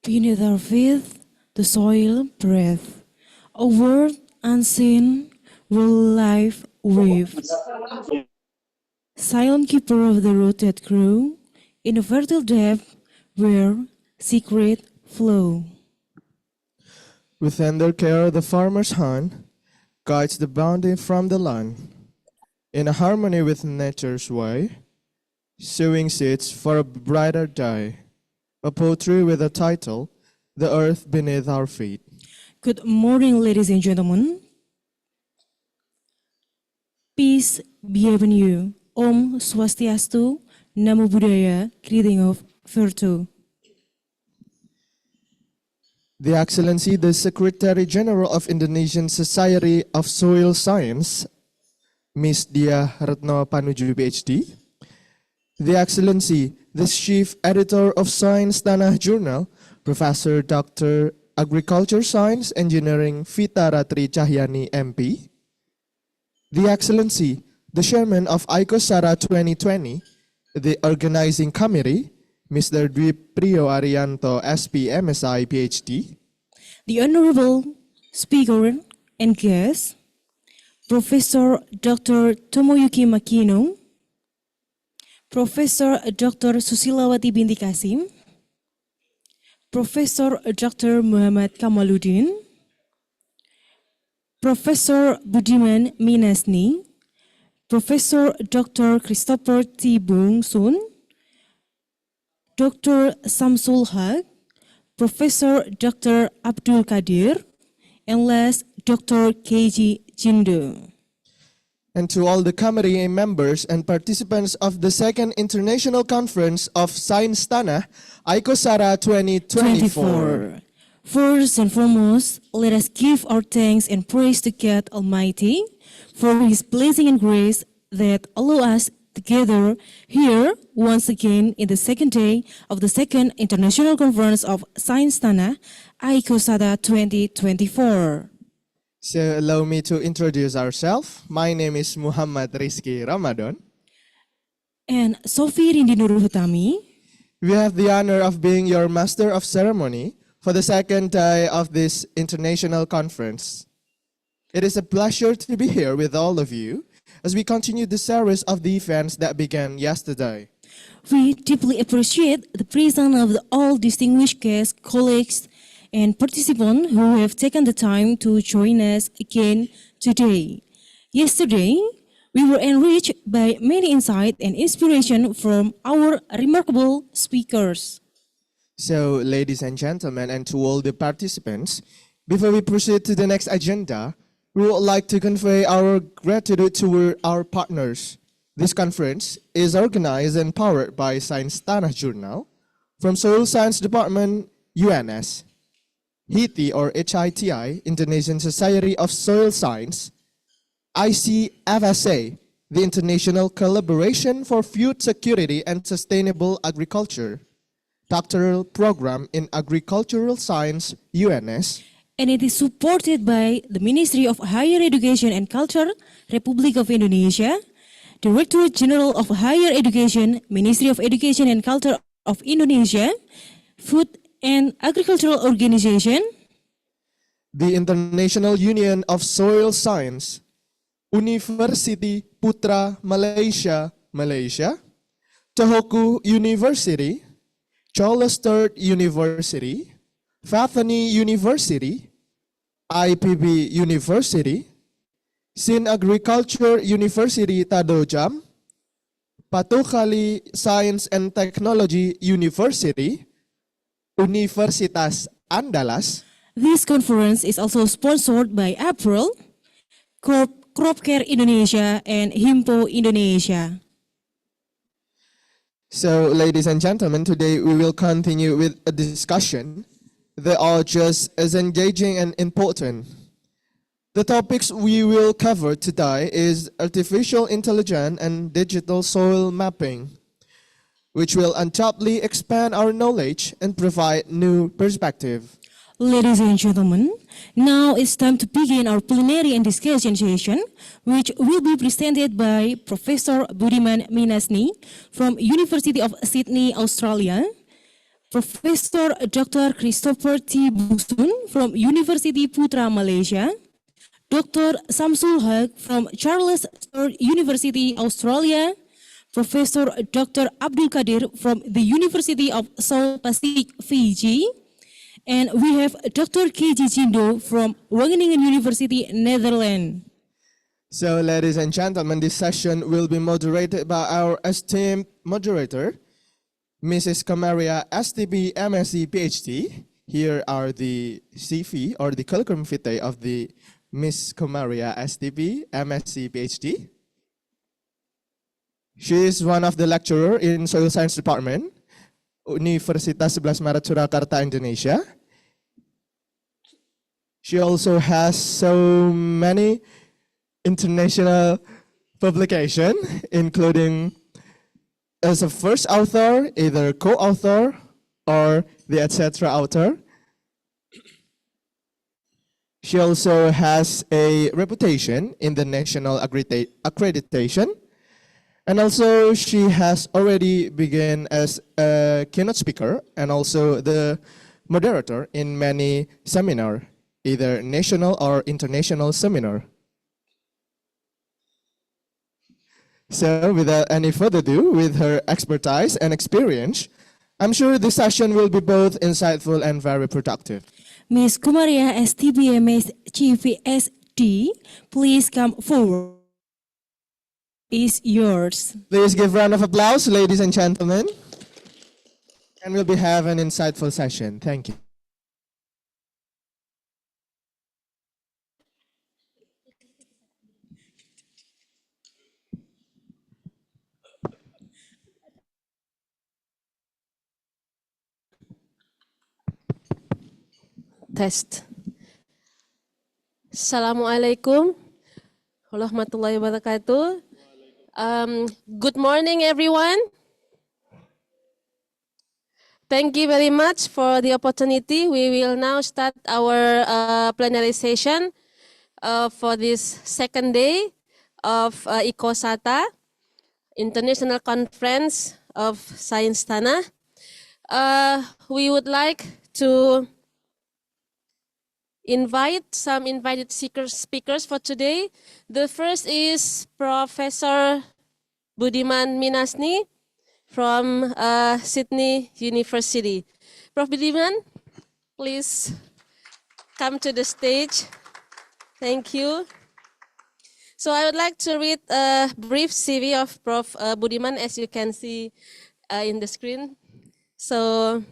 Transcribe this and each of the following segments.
Beneath our feet, the soil breathes. A world unseen where life weaves. Silent keeper of the road that grew in a fertile depth where secret flow. With tender care, the farmer's hand guides the bounty from the land. In a harmony with nature's way, sowing seeds for a brighter day. A poetry with a title, The Earth Beneath Our Feet. Good morning, ladies and gentlemen. Peace be upon you. Om Swastiastu, Namo Buddhaya, greeting of virtue. The Excellency, the Secretary General of Indonesian Society of Soil Science, Ms. Dia Retno Panuju, PhD. The Excellency, the Chief Editor of Science Tanah Journal, Professor Dr. Agriculture Science Engineering Vita Ratri Cahyani, MP. The Excellency, the Chairman of ICOSATA 2020, the Organizing Committee, Mr. Dwi Priyo Arianto, SP, MSI, PhD. The Honorable Speaker and guest, Professor Dr. Tomoyuki Makino, Professor Dr. Susilawati Binti Kasim, Professor Dr. Muhammad Kamaluddin, Professor Budiman Minasni, Professor Dr. Christopher T. Bung Sun, Dr. Samsul Haq, Professor Dr. Abdul Qadir, and last, Dr. KG Jindo. And to all the committee members and participants of the Second International Conference of Science Tanah, ICOSATA 2024. First and foremost, let us give our thanks and praise to God Almighty for His blessing and grace that allow us together here once again in the second day of the Second International Conference of Science Tanah, ICOSATA 2024. So allow me to introduce ourselves. My name is Muhammad Rizky Ramadan. And Sophie Rindi Nurul Hutami. We have the honor of being your Master of Ceremony for the second day of this international conference. It is a pleasure to be here with all of you as we continue the series of the events that began yesterday. We deeply appreciate the presence of all distinguished guests, colleagues, and participants who have taken the time to join us again today. Yesterday, we were enriched by many insight and inspiration from our remarkable speakers. So, ladies and gentlemen, and to all the participants, before we proceed to the next agenda, we would like to convey our gratitude toward our partners. This conference is organized and powered by Science Tanah Journal from Soil Science Department, UNS, HITI or HITI, Indonesian Society of Soil Science, ICFSA, the International Collaboration for Food Security and Sustainable Agriculture, Doctoral Program in Agricultural Science, UNS, and it is supported by the Ministry of Higher Education and Culture, Republic of Indonesia, Directorate General of Higher Education, Ministry of Education and Culture of Indonesia, Food and Agricultural Organization, the International Union of Soil Science, University Putra Malaysia, Malaysia, Tohoku University, Charles III University, Fathani University, IPB University, Sin Agriculture University Tadojam, Patukhali Science and Technology University, Universitas Andalas. This conference is also sponsored by April, Crop Care Indonesia, and Himpo Indonesia. So, ladies and gentlemen, today we will continue with a discussion that are just as engaging and important. The topics we will cover today is artificial intelligence and digital soil mapping, which will undoubtedly expand our knowledge and provide new perspective. Ladies and gentlemen, now it's time to begin our plenary and discussion session, which will be presented by Professor Budiman Minasni from University of Sydney, Australia, Professor Dr. Christopher T. Busun from University Putra, Malaysia, Dr. Samsul Haq from Charles Sturt University, Australia, Professor Dr. Abdul Kadir from the University of Seoul Pacific, Fiji, and we have Dr. KG Jindo from Wageningen University, Netherlands. So, ladies and gentlemen, this session will be moderated by our esteemed moderator, Mrs. Kamaria, STP, MSc, PhD. Here are the CV or the curriculum vitae of the Miss Kamaria, STP, MSc, PhD. She is one of the lecturer in Soil Science Department, Universitas 11 Maret Surakarta, Indonesia. She also has so many international publications, including as a first author, either co-author or the etc. author. She also has a reputation in the national accreditation. And also she has already begun as a keynote speaker and also the moderator in many seminars, either national or international seminar. So without any further ado, with her expertise and experience, I'm sure this session will be both insightful and very productive. Ms. Kumaria STBMS GVSD, please come forward. Is yours. Please give a round of applause, ladies and gentlemen. And we'll be having an insightful session. Thank you. Test. Assalamualaikum warahmatullahi wabarakatuh. Good morning, everyone. Thank you very much for the opportunity. We will now start our plenary session for this second day of ICOSATA, International Conference of Science Tanah. We would like to invite some invited speakers for today. The first is Professor Budiman Minasni from Sydney University. Prof. Budiman, please come to the stage. Thank you. So I would like to read a brief CV of Prof. Budiman, as you can see in the screen. So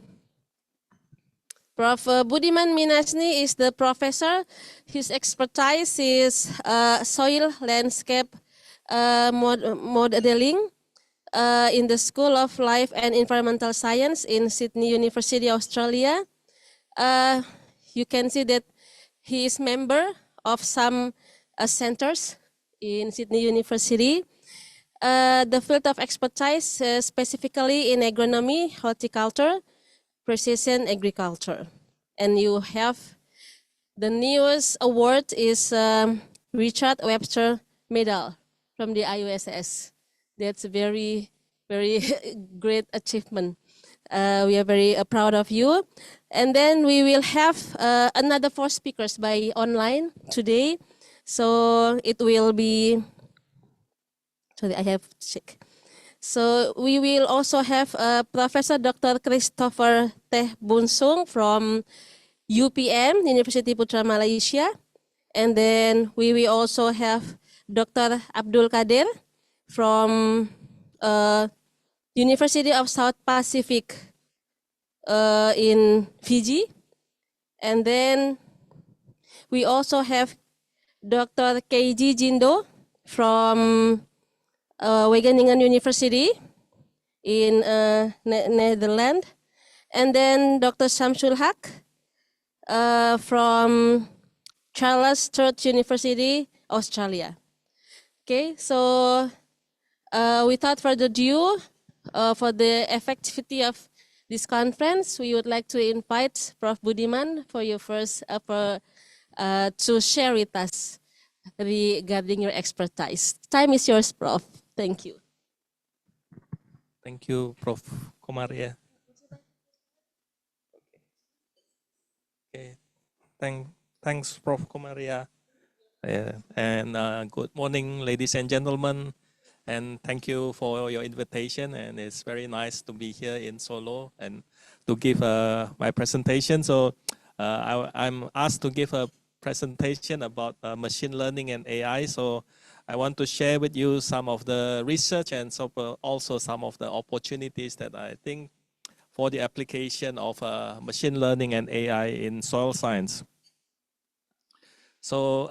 Prof. Budiman Minasni is the professor. His expertise is soil landscape modeling in the School of Life and Environmental Science in Sydney University, Australia. You can see that he is member of some centers in Sydney University. The field of expertise specifically in agronomy, horticulture, precision agriculture. And you have the newest award is Richard Webster Medal from the IUSS. That's a very, very great achievement. We are very proud of you. And then we will have another 4 speakers by online today. So it will be, sorry, I have to check. So we will also have Professor Dr. Christopher T. Bunsung from UPM, University Putra, Malaysia. And then we will also have Dr. Abdul Kadir from University of South Pacific in Fiji. And then we also have Dr. KG Jindo from Wageningen University in Netherlands. And then Dr. Samsul Haq from Charles Sturt University, Australia. Okay, so without further ado, for the effectivity of this conference, we would like to invite Prof. Budiman for your first to share with us regarding your expertise. Time is yours, Prof. Thank you. Thank you, Prof. Komaria. Okay. Thanks, Prof. Komaria. And good morning, ladies and gentlemen. And thank you for your invitation. And it's very nice to be here in Solo and to give my presentation. So I'm asked to give a presentation about machine learning and AI. So I want to share with you some of the research and also some of the opportunities that I think for the application of machine learning and AI in soil science. So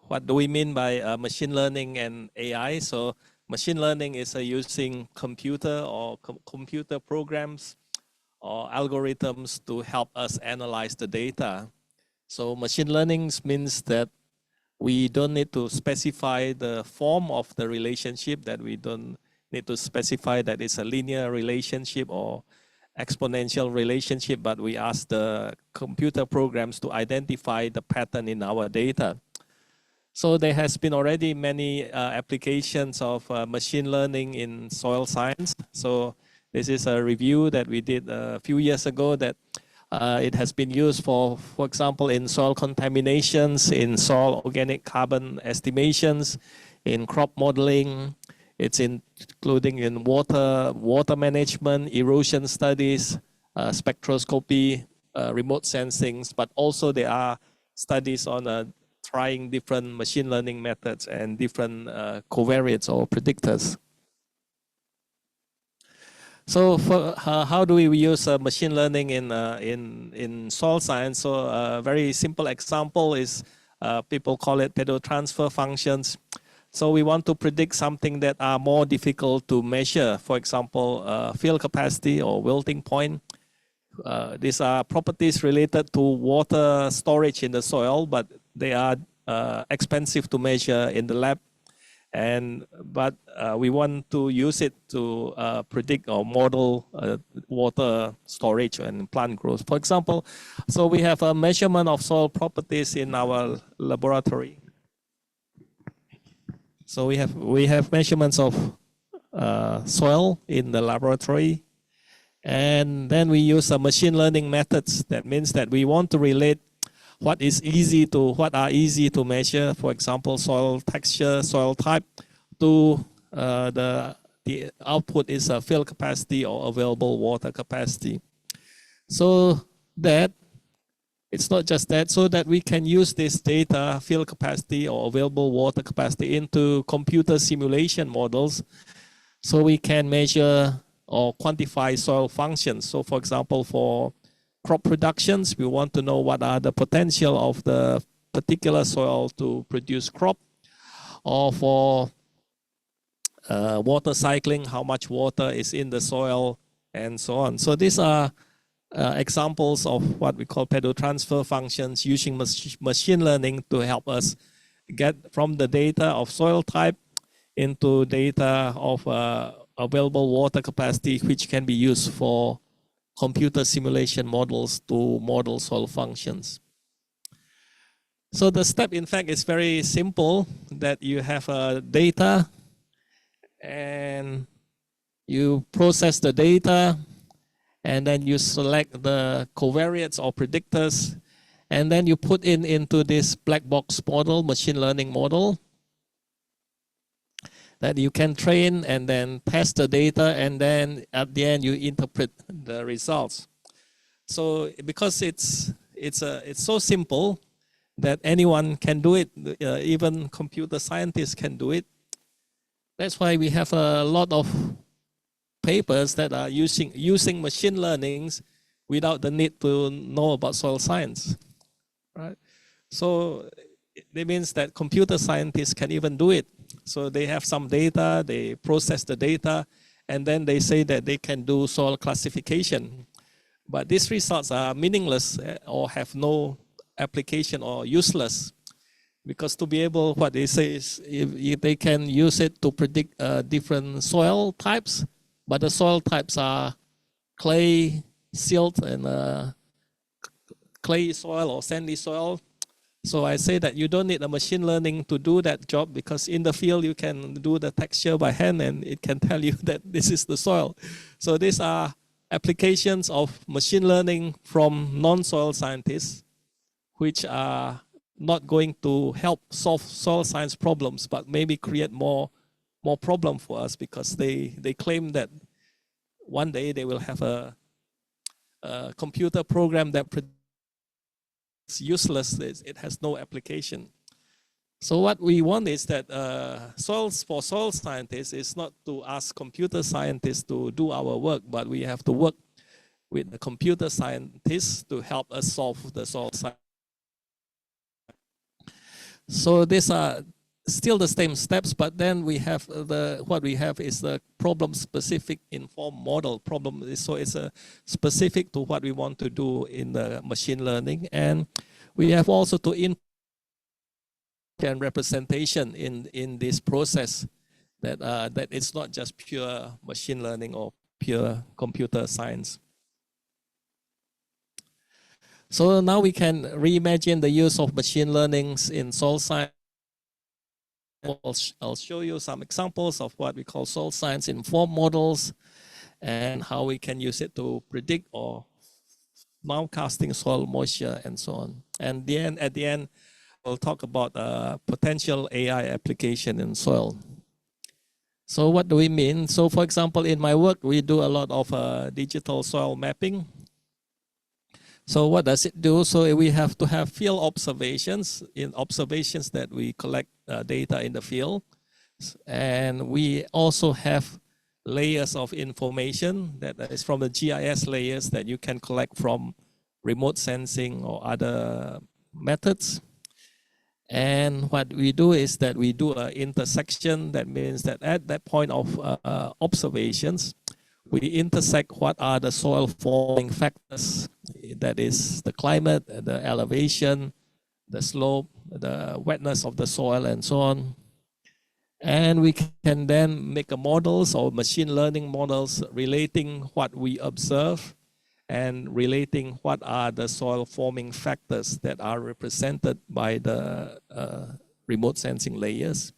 what do we mean by machine learning and AI? So machine learning is using computer or computer programs or algorithms to help us analyze the data. So machine learning means that we don't need to specify the form of the relationship, that we don't need to specify that it's a linear relationship or exponential relationship, but we ask the computer programs to identify the pattern in our data. So there has been already many applications of machine learning in soil science. So this is a review that we did a few years ago that it has been used for example, in soil contaminations, in soil organic carbon estimations, in crop modeling. It's including in water management, erosion studies, spectroscopy, remote sensing, but also there are studies on trying different machine learning methods and different covariates or predictors. So for, how do we use machine learning in soil science? So a very simple example is people call it pedotransfer functions. So we want to predict something that are more difficult to measure. For example, field capacity or wilting point. These are properties related to water storage in the soil, but they are expensive to measure in the lab. But we want to use it to predict or model water storage and plant growth. For example, so we have a measurement of soil properties in our laboratory. So we have measurements of soil in the laboratory, and then we use machine learning methods. That means that we want to relate what are easy to measure, for example, soil texture, soil type, to the output is a field capacity or available water capacity. So that it's not just that, so that we can use this data, field capacity or available water capacity, into computer simulation models, so we can measure or quantify soil functions. So for example, for crop productions, we want to know what are the potential of the particular soil to produce crop, or for water cycling, how much water is in the soil, and so on. So these are examples of what we call pedotransfer functions using machine learning to help us get from the data of soil type into data of available water capacity, which can be used for computer simulation models to model soil functions. So the step, in fact, is very simple, that you have data and you process the data, and then you select the covariates or predictors, and then you put into this black box model, machine learning model, that you can train and then test the data, and then at the end you interpret the results. So because it's so simple that anyone can do it, even computer scientists can do it. That's why we have a lot of papers that are using machine learnings without the need to know about soil science, right? So it means that computer scientists can even do it. So they have some data, they process the data, and then they say that they can do soil classification. But these results are meaningless or have no application or useless, because to be able, what they say is if they can use it to predict different soil types, but the soil types are clay, silt, and clay soil or sandy soil. So I say that you don't need a machine learning to do that job, because in the field you can do the texture by hand and it can tell you that this is the soil. So these are applications of machine learning from non-soil scientists, which are not going to help solve soil science problems, but maybe create more problem for us, because they claim that one day they will have a computer program that it's useless, it has no application. So what we want is that for soil scientists is not to ask computer scientists to do our work, but we have to work with the computer scientists to help us solve the soil science. So these are still the same steps, but then we have what we have is the problem-specific informed model problem. So it's specific to what we want to do in the machine learning, and we have also to input and representation in this process, that that it's not just pure machine learning or pure computer science. So now we can reimagine the use of machine learnings in soil science. I'll show you some examples of what we call soil science informed models and how we can use it to predict or nowcasting soil moisture and so on. And at the end, we'll talk about potential AI application in soil. So what do we mean? So for example, in my work, we do a lot of digital soil mapping. So what does it do? So we have to have field observations, that we collect data in the field. And we also have layers of information that is from the GIS layers that you can collect from remote sensing or other methods. And what we do is that we do an intersection. That means that at that point of observations, we intersect what are the soil forming factors, that is the climate, the elevation, the slope, the wetness of the soil, and so on. And we can then make models or machine learning models relating what we observe and relating what are the soil forming factors that are represented by the remote sensing layers.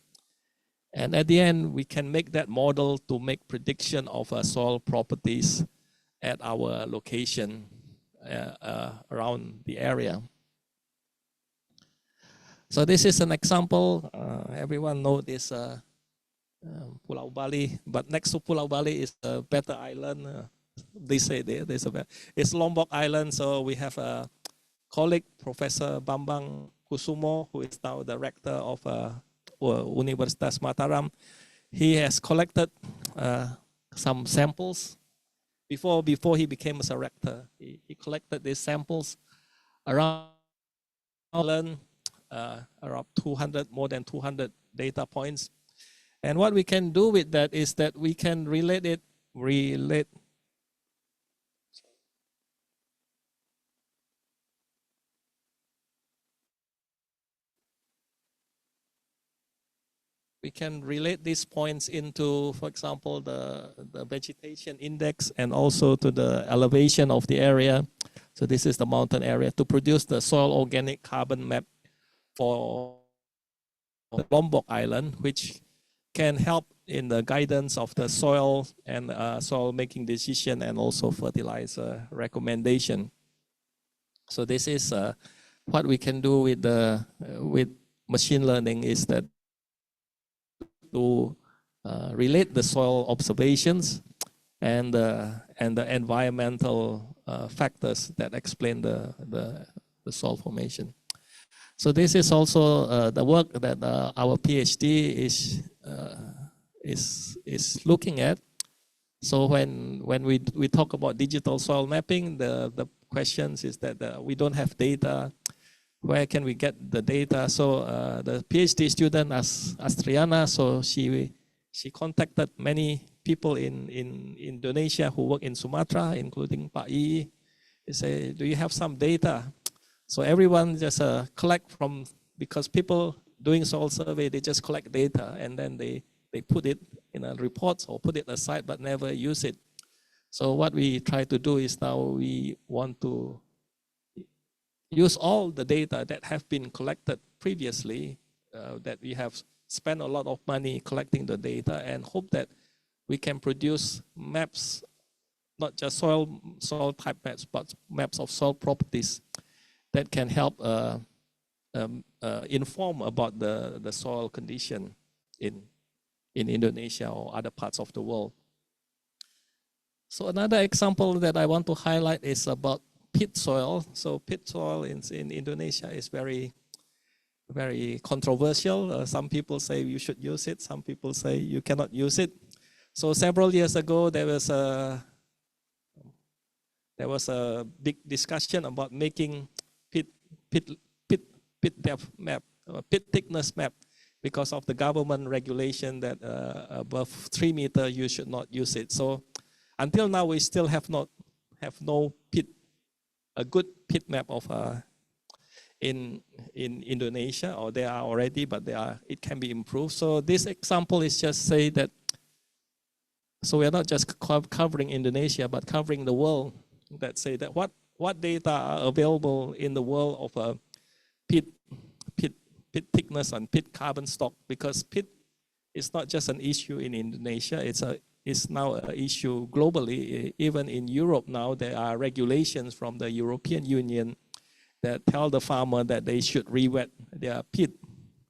And at the end, we can make that model to make prediction of soil properties at our location around the area. So this is an example. Everyone knows this Pulau Bali, but next to Pulau Bali is a better island. They say there's a better. It's Lombok Island. So we have a colleague, Professor Bambang Kusumo, who is now the rector of Universitas Mataram. He has collected some samples before he became a rector. He collected these samples around around 200, more than 200 data points. And what we can do with that is that we can relate these points into, for example, the vegetation index and also to the elevation of the area. So this is the mountain area, to produce the soil organic carbon map for Lombok Island, which can help in the guidance of the soil and soil making decision and also fertilizer recommendation. So this is what we can do with machine learning, is that to relate the soil observations and the environmental factors that explain the soil formation. So this is also the work that our PhD is looking at. So when we talk about digital soil mapping, the questions is that we don't have data. Where can we get the data? So the PhD student Astriana, so she contacted many people in Indonesia who work in Sumatra, including Pak Yi. They say, do you have some data? So everyone just collect from, because people doing soil survey, they just collect data and then they put it in a report or put it aside but never use it. So what we try to do is now we want to use all the data that have been collected previously, that we have spent a lot of money collecting the data, and hope that we can produce maps, not just soil type maps, but maps of soil properties that can help inform about the soil condition in Indonesia or other parts of the world. So another example that I want to highlight is about pit soil. So pit soil in Indonesia is very, very controversial. Some people say you should use it. Some people say you cannot use it. So several years ago, there was a big discussion about making pit depth map, pit thickness map, because of the government regulation that above 3 meters you should not use it. So until now, we still have no a good pit map of in Indonesia, or there are already, but it can be improved. So this example is just say that, so we are not just covering Indonesia, but covering the world. That say that what data are available in the world of a pit thickness and pit carbon stock, because pit is not just an issue in Indonesia, it's now an issue globally. Even in Europe now, there are regulations from the European Union that tell the farmer that they should re-wet their pit,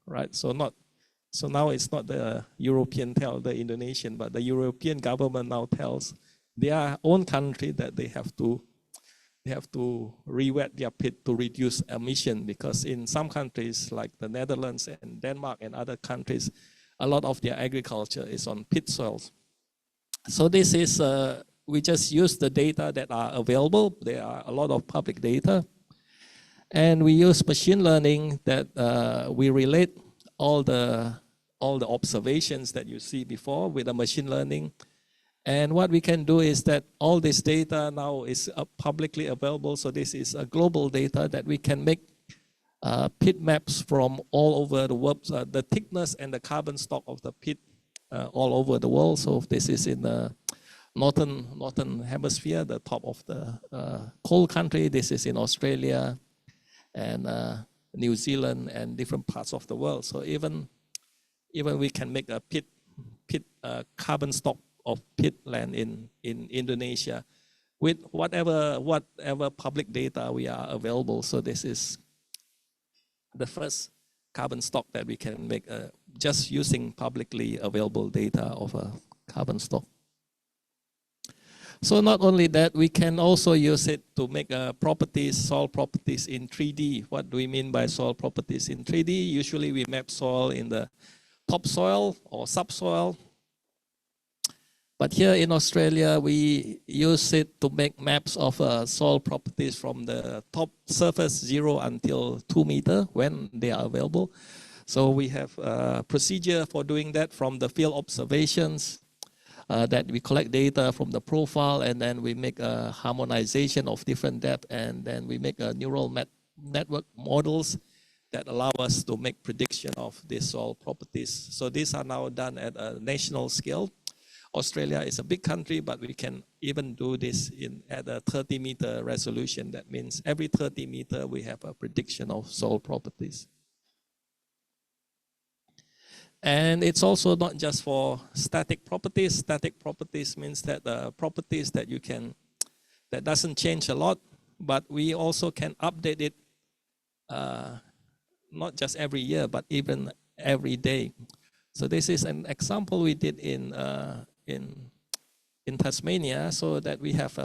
right? So now it's not the European tell the Indonesian, but the European government now tells their own country that they have to re-wet their pit to reduce emission, because in some countries like the Netherlands and Denmark and other countries, a lot of their agriculture is on pit soils. So this is, we just use the data that are available. There are a lot of public data. And we use machine learning that we relate all the observations that you see before with the machine learning. And what we can do is that all this data now is publicly available. So this is a global data that we can make pit maps from all over the world, the thickness and the carbon stock of the pit all over the world. So this is in the northern hemisphere, the top of the cold country. This is in Australia and New Zealand and different parts of the world. So even we can make a pit carbon stock of pit land in Indonesia with whatever public data we are available. So this is the first carbon stock that we can make just using publicly available data of a carbon stock. So not only that, we can also use it to make soil properties in 3D. What do we mean by soil properties in 3D? Usually we map soil in the topsoil or subsoil. But here in Australia, we use it to make maps of soil properties from the top surface 0 until 2 meters when they are available. So we have a procedure for doing that from the field observations, that we collect data from the profile, and then we make a harmonization of different depth, and then we make a neural network models that allow us to make prediction of these soil properties. So these are now done at a national scale. Australia is a big country, but we can even do this at a 30-meter resolution. That means every 30 meters we have a prediction of soil properties. And it's also not just for static properties. Static properties means that the properties that that doesn't change a lot, but we also can update it not just every year, but even every day. So this is an example we did in Tasmania, so that we have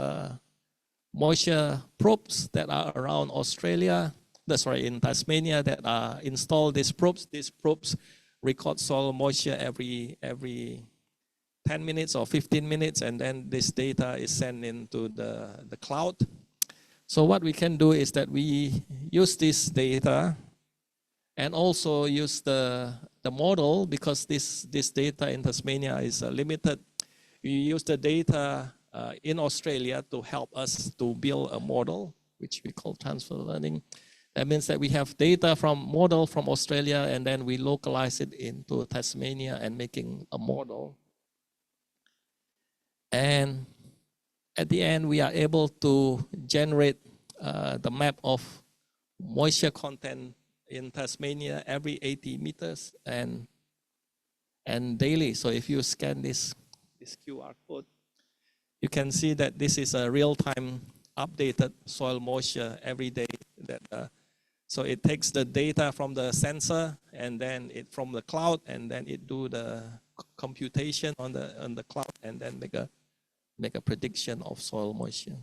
moisture probes that are around in Tasmania that are installed. These probes record soil moisture every 10 minutes or 15 minutes, and then this data is sent into the cloud. So what we can do is that we use this data and also use the model, because this data in Tasmania is limited. We use the data in Australia to help us to build a model, which we call transfer learning. That means that we have data model from Australia, and then we localize it into Tasmania and making a model. And at the end, we are able to generate the map of moisture content in Tasmania every 80 meters and daily. So if you scan this QR code, you can see that this is a real-time updated soil moisture every day. So it takes the data from the sensor and then it from the cloud, and then it do the computation on the cloud, and then make a prediction of soil moisture.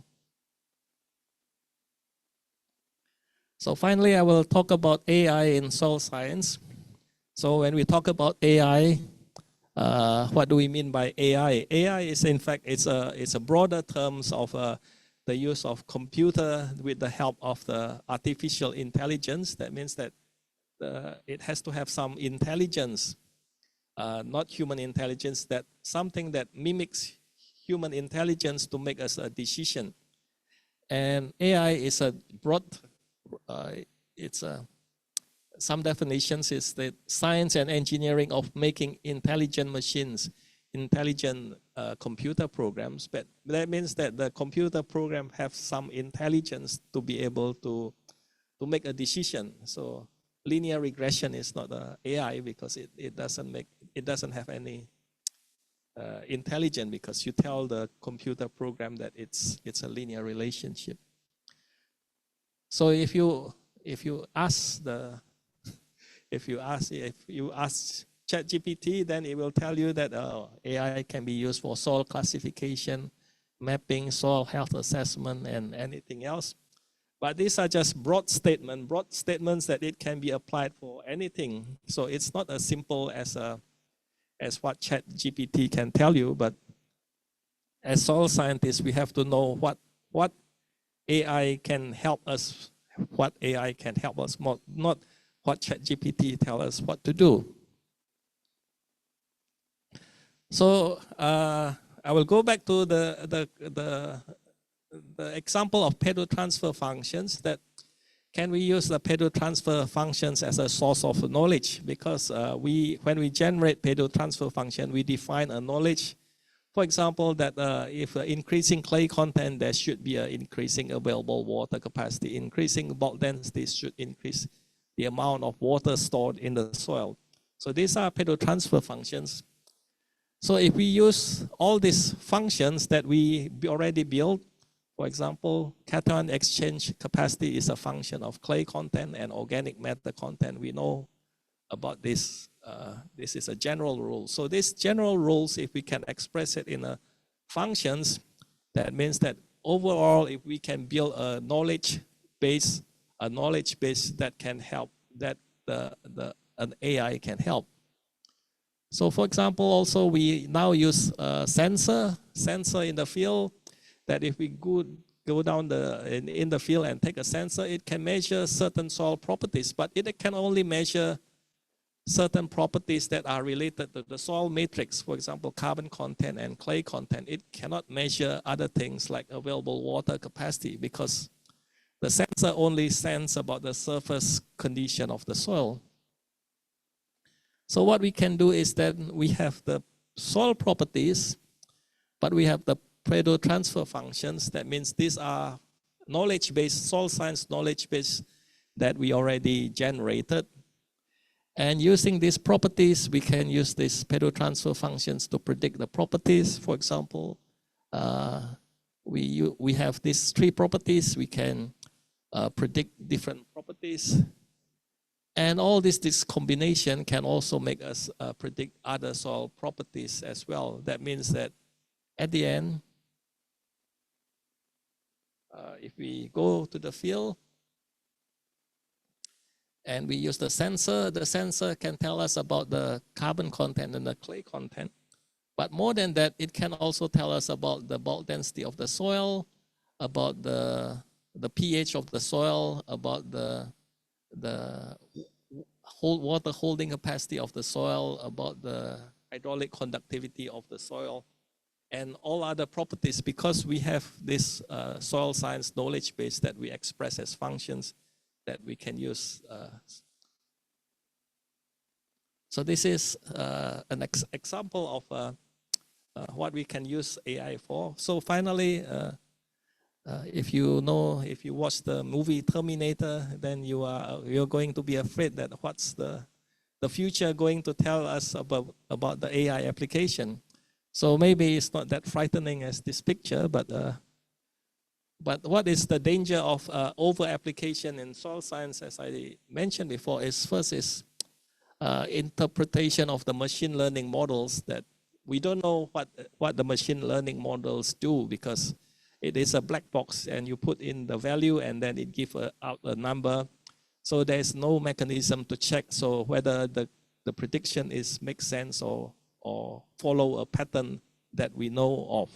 So finally, I will talk about AI in soil science. So when we talk about AI, what do we mean by AI? AI is, in fact, it's a broader terms of the use of computer with the help of the artificial intelligence. That means that it has to have some intelligence, not human intelligence, that something that mimics human intelligence to make us a decision. And AI is a broad, some definitions is the science and engineering of making intelligent machines, intelligent computer programs. But that means that the computer program have some intelligence to be able to make a decision. So linear regression is not a AI because it doesn't have any intelligent, because you tell the computer program that it's a linear relationship. So if you ask ChatGPT, then it will tell you that AI can be used for soil classification, mapping, soil health assessment, and anything else. But these are just broad statements that it can be applied for anything. So it's not as simple as what ChatGPT can tell you, but as soil scientists, we have to know what AI can help us, what AI can help us, not what ChatGPT tell us what to do. So I will go back to the example of pedotransfer functions. That can we use the pedotransfer functions as a source of knowledge? Because when we generate pedotransfer function, we define a knowledge. For example, that if increasing clay content, there should be an increasing available water capacity. Increasing bulk density should increase the amount of water stored in the soil. So these are pedotransfer functions. So if we use all these functions that we already built, for example, cation exchange capacity is a function of clay content and organic matter content. We know about this. This is a general rule. So these general rules, if we can express it in functions, that means that overall, if we can build a knowledge base that can help, that an AI can help. So for example, also we now use a sensor in the field, that if we go down in the field and take a sensor, it can measure certain soil properties, but it can only measure certain properties that are related to the soil matrix, for example, carbon content and clay content. It cannot measure other things like available water capacity, because the sensor only sends about the surface condition of the soil. So what we can do is that we have the soil properties, but we have the pedotransfer functions. That means these are knowledge-based, soil science knowledge-base that we already generated. And using these properties, we can use these pedotransfer functions to predict the properties. For example, we have these three properties. We can predict different properties. And all this combination can also make us predict other soil properties as well. That means that at the end, if we go to the field and we use the sensor can tell us about the carbon content and the clay content. But more than that, it can also tell us about the bulk density of the soil, about the pH of the soil, about the water holding capacity of the soil, about the hydraulic conductivity of the soil, and all other properties, because we have this soil science knowledge base that we express as functions that we can use. So this is an example of what we can use AI for. So finally, if you watch the movie Terminator, then you're going to be afraid that what's the future going to tell us about the AI application. So maybe it's not that frightening as this picture, but what is the danger of over application in soil science, as I mentioned before, is first is interpretation of the machine learning models, that we don't know what the machine learning models do, because it is a black box and you put in the value and then it gives out a number. So there's no mechanism to check so whether the prediction makes sense or follow a pattern that we know of,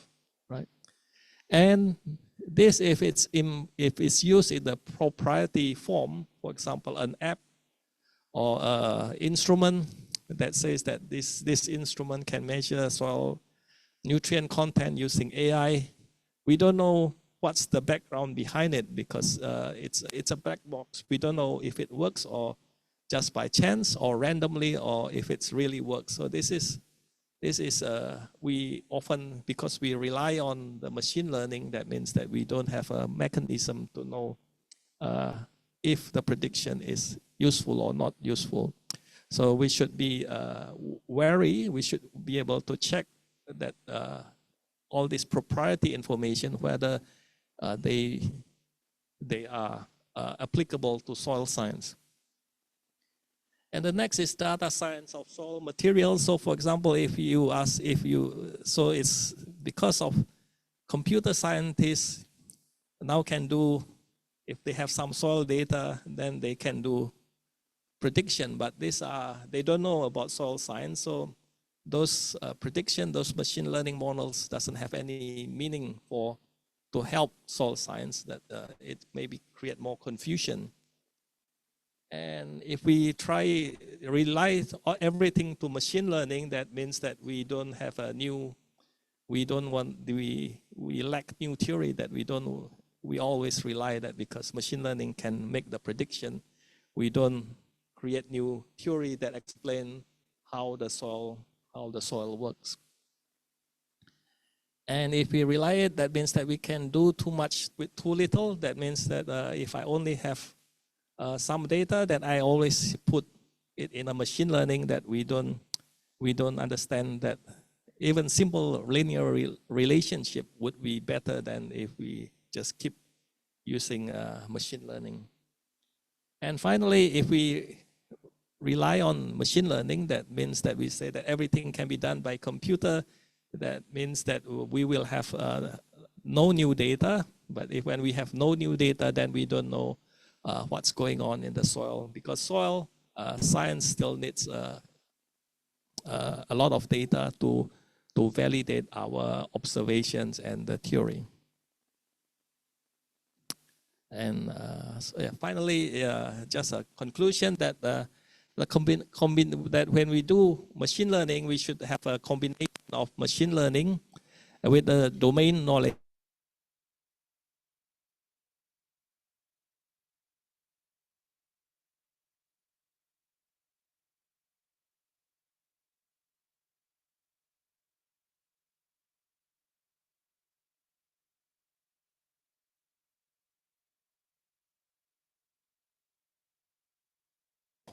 right? And this, if it's used in the proprietary form, for example, an app or an instrument that says that this instrument can measure soil nutrient content using AI, we don't know what's the background behind it, because it's a black box. We don't know if it works or just by chance or randomly, or if it's really works. So this is we often, because we rely on the machine learning, that means that we don't have a mechanism to know if the prediction is useful or not useful. So we should be wary. We should be able to check that all this proprietary information, whether they are applicable to soil science. And the next is data science of soil materials. So for example, so it's because of computer scientists now can do, if they have some soil data, then they can do prediction, but they don't know about soil science. So those prediction, those machine learning models doesn't have any meaning to help soil science, that it maybe create more confusion. And if we rely everything to machine learning, that means that we don't have we lack new theory, that we always rely that because machine learning can make the prediction, we don't create new theory that explain how the soil works. And if we rely it, that means that we can do too much with too little. That means that if I only have some data, then I always put it in a machine learning, that we don't understand that even simple linear relationship would be better than if we just keep using machine learning. And finally, if we rely on machine learning, that means that we say that everything can be done by computer. That means that we will have no new data. But when we have no new data, then we don't know what's going on in the soil, because soil science still needs a lot of data to validate our observations and the theory. And finally, just a conclusion that that when we do machine learning, we should have a combination of machine learning with the domain knowledge.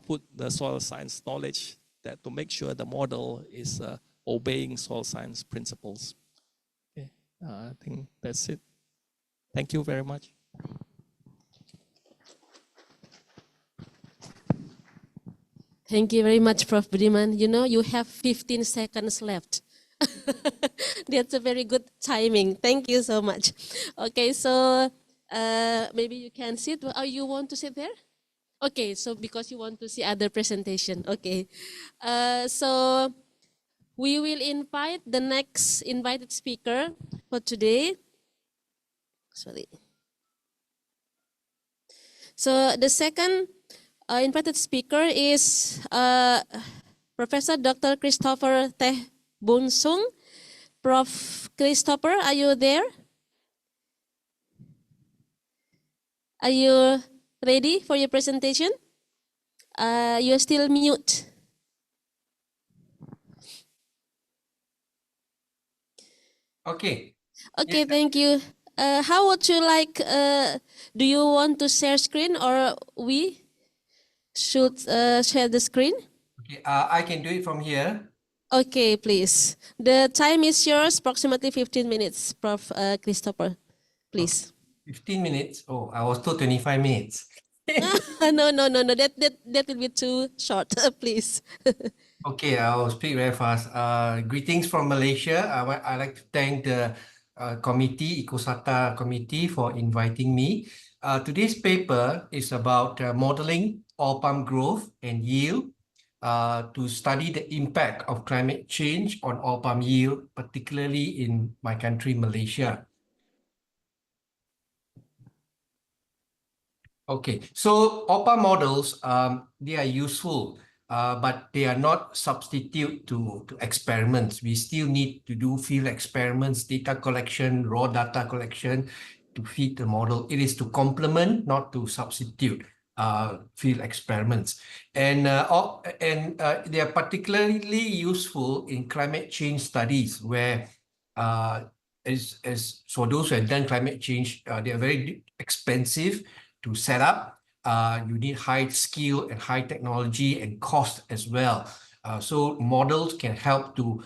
Put the soil science knowledge that to make sure the model is obeying soil science principles. Okay, I think that's it. Thank you very much. Thank you very much, Prof. Budiman. You know, you have 15 seconds left. That's a very good timing. Thank you so much. Okay, so maybe you can sit. Oh, you want to sit there? Okay, so because you want to see other presentation. Okay, so we will invite the next invited speaker for today. Sorry. So the second invited speaker is Professor Dr. Christopher Teh Bonsung. Prof. Christopher, are you there? Are you ready for your presentation? You're still mute. Okay. Okay, thank you. How would you like, do you want to share screen or we should share the screen? Okay. I can do it from here. Okay, please. The time is yours, approximately 15 minutes, Prof. Christopher, please. 15 minutes. Oh, I was told 25 minutes. No, no, no, no, that will be too short, please. Okay, I'll speak very fast. Greetings from Malaysia. I'd like to thank the committee, ICOSATA committee, for inviting me. Today's paper is about modeling oil palm growth and yield to study the impact of climate change on oil palm yield, particularly in my country, Malaysia. Okay, so OPA models, they are useful, but they are not substitute to experiments. We still need to do field experiments, data collection, raw data collection to feed the model. It is to complement, not to substitute field experiments. And they are particularly useful in climate change studies where as for those who have done climate change, they are very expensive to set up. You need high skill and high technology and cost as well. So models can help to,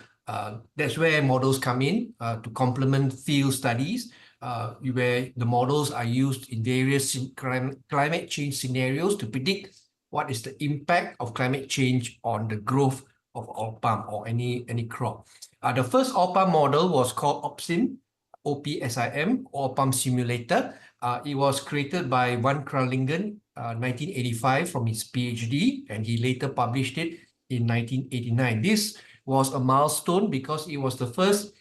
that's where models come in to complement field studies, where the models are used in various climate change scenarios to predict what is the impact of climate change on the growth of oil palm or any crop. The first oil palm model was called OPSIM, OPSIM, oil palm simulator. It was created by Van Kralingen, 1985 from his PhD, and he later published it in 1989. This was a milestone because it was the first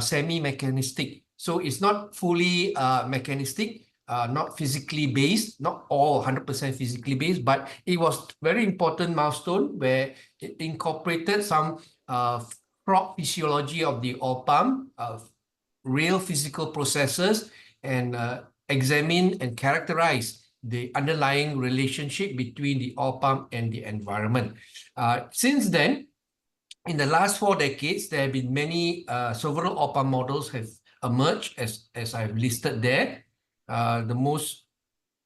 semi-mechanistic. So it's not fully mechanistic, not physically based, not all 100% physically based, but it was very important milestone where it incorporated some crop physiology of the oil palm, real physical processes, and examine and characterize the underlying relationship between the oil palm and the environment. Since then, in the last 4 decades, there have been many several oil palm models have emerged as I've listed there. The most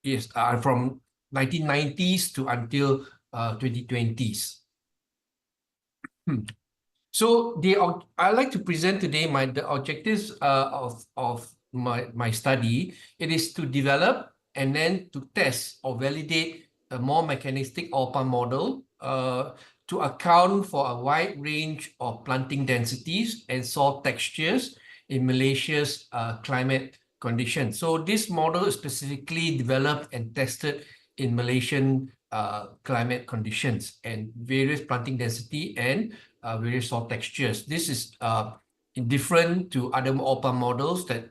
is from 1990s to until 2020s. So I like to present today the objectives of my study. It is to develop and then to test or validate a more mechanistic oil palm model to account for a wide range of planting densities and soil textures in Malaysia's climate conditions. So this model is specifically developed and tested in Malaysian climate conditions and various planting density and various soil textures. This is different to other oil palm models that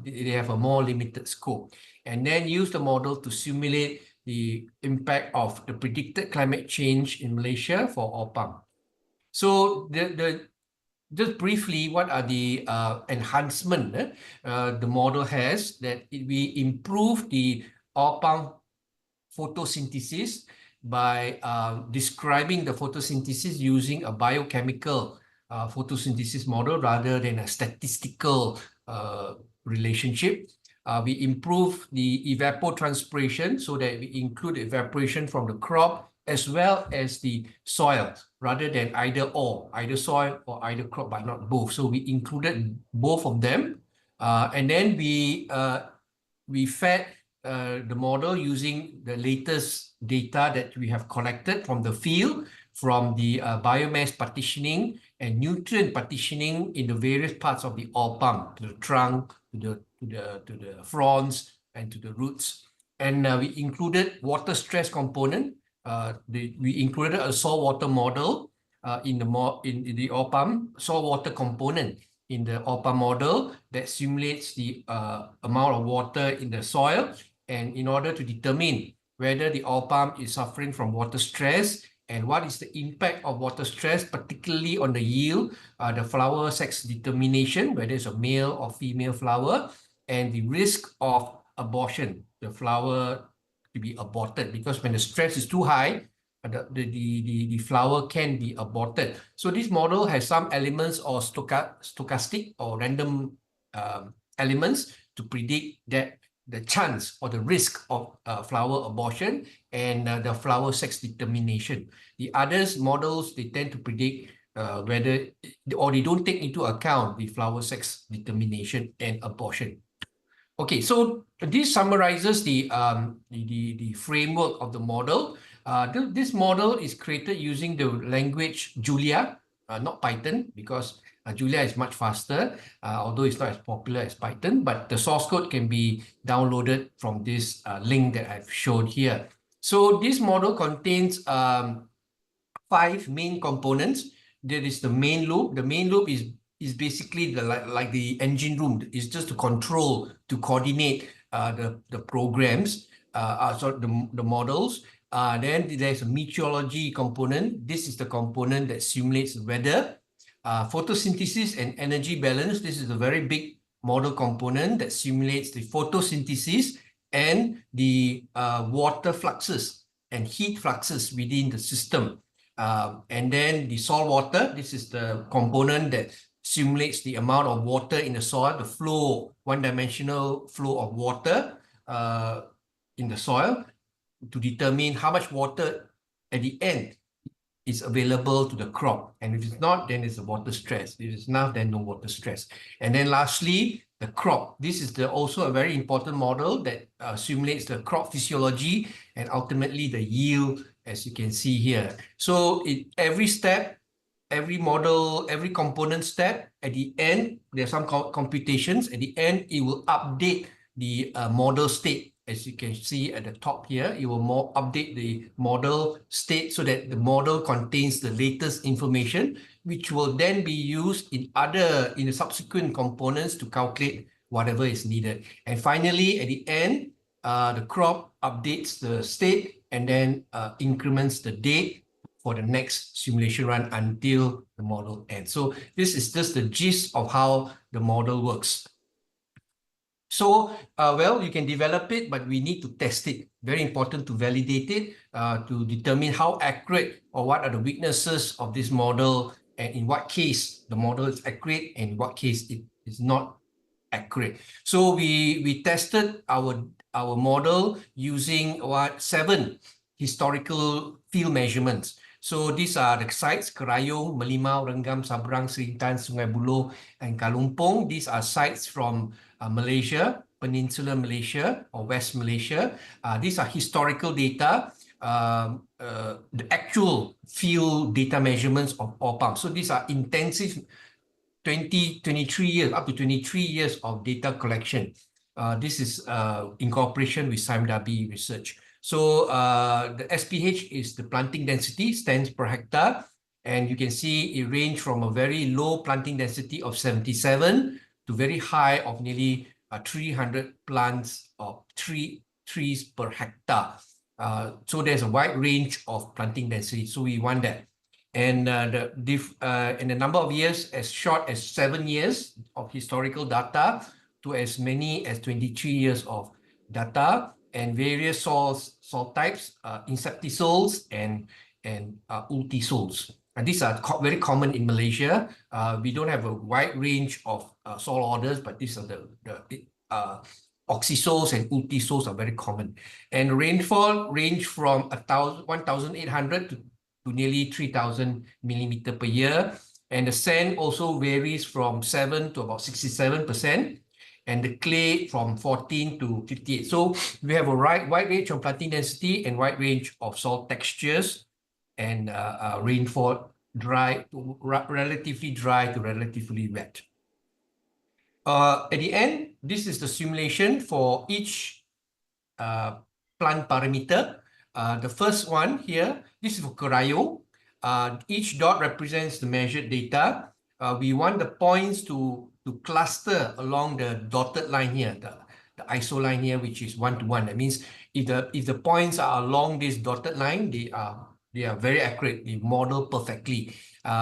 they have a more limited scope. And then use the model to simulate the impact of the predicted climate change in Malaysia for oil palm. So just briefly, what are the enhancement the model has that we improve the oil palm photosynthesis by describing the photosynthesis using a biochemical photosynthesis model rather than a statistical relationship. We improve the evapotranspiration so that we include evaporation from the crop as well as the soil rather than either soil or either crop, but not both. So we included both of them. And then we fed the model using the latest data that we have collected from the field, from the biomass partitioning and nutrient partitioning in the various parts of the oil palm, to the trunk, to the fronds, and to the roots. And we included water stress component. We included a soil water model in the oil palm, soil water component in the oil palm model that simulates the amount of water in the soil, and in order to determine whether the oil palm is suffering from water stress and what is the impact of water stress, particularly on the yield, the flower sex determination, whether it's a male or female flower, and the risk of abortion, the flower to be aborted, because when the stress is too high, the flower can be aborted. So this model has some elements or stochastic or random elements to predict that the chance or the risk of flower abortion and the flower sex determination. The others models, they tend to predict whether, or they don't take into account the flower sex determination and abortion. Okay, so this summarizes the framework of the model. This model is created using the language Julia, not Python, because Julia is much faster, although it's not as popular as Python, but the source code can be downloaded from this link that I've shown here. So this model contains 5 main components. There is the main loop. The main loop is basically like the engine room. It's just to control, to coordinate the programs, so the models. Then there's a meteorology component. This is the component that simulates weather. Photosynthesis and energy balance. This is a very big model component that simulates the photosynthesis and the water fluxes and heat fluxes within the system. And then the soil water, this is the component that simulates the amount of water in the soil, the flow, one-dimensional flow of water in the soil to determine how much water at the end is available to the crop. And if it's not, then it's a water stress. If it's not, then no water stress. And then lastly, the crop. This is also a very important model that simulates the crop physiology and ultimately the yield, as you can see here. So every step, every model, every component step, at the end, there are some computations. At the end, it will update the model state. As you can see at the top here, it will update the model state so that the model contains the latest information, which will then be used in the subsequent components to calculate whatever is needed. And finally, at the end, the crop updates the state and then increments the date for the next simulation run until the model ends. So this is just the gist of how the model works. So, well, you can develop it, but we need to test it. Very important to validate it, to determine how accurate or what are the weaknesses of this model, and in what case the model is accurate and in what case it is not accurate. So we tested our model using 7 historical field measurements. So these are the sites: Kerayong, Melimau, Renggam, Sabrang, Serintan, Sungai Buloh, and Kalumpong. These are sites from Malaysia, Peninsular Malaysia or West Malaysia. These are historical data, the actual field data measurements of oil palm. So these are intensive 23 years, up to 23 years of data collection. This is in cooperation with SIMDABI research. So the SPH is the planting density, stands per hectare. And you can see it range from a very low planting density of 77 to very high of nearly 300 plants of trees per hectare. So there's a wide range of planting density. So we want that. And the number of years as short as 7 years of historical data to as many as 23 years of data, and various soil types, insectisols and ultisols. And these are very common in Malaysia. We don't have a wide range of soil orders, but these are the oxysols and ultisols are very common. And rainfall range from 1,800 to nearly 3,000 millimeter per year. And the sand also varies from 7 to about 67%. And the clay from 14 to 58. So we have a wide range of planting density and wide range of soil textures, and rainfall relatively dry to relatively wet. At the end, this is the simulation for each plant parameter. The first one here, this is for Kerayong. Each dot represents the measured data. We want the points to cluster along the dotted line here, the ISO line here, which is 1:1. That means if the points are along this dotted line, they are very accurate. They model perfectly.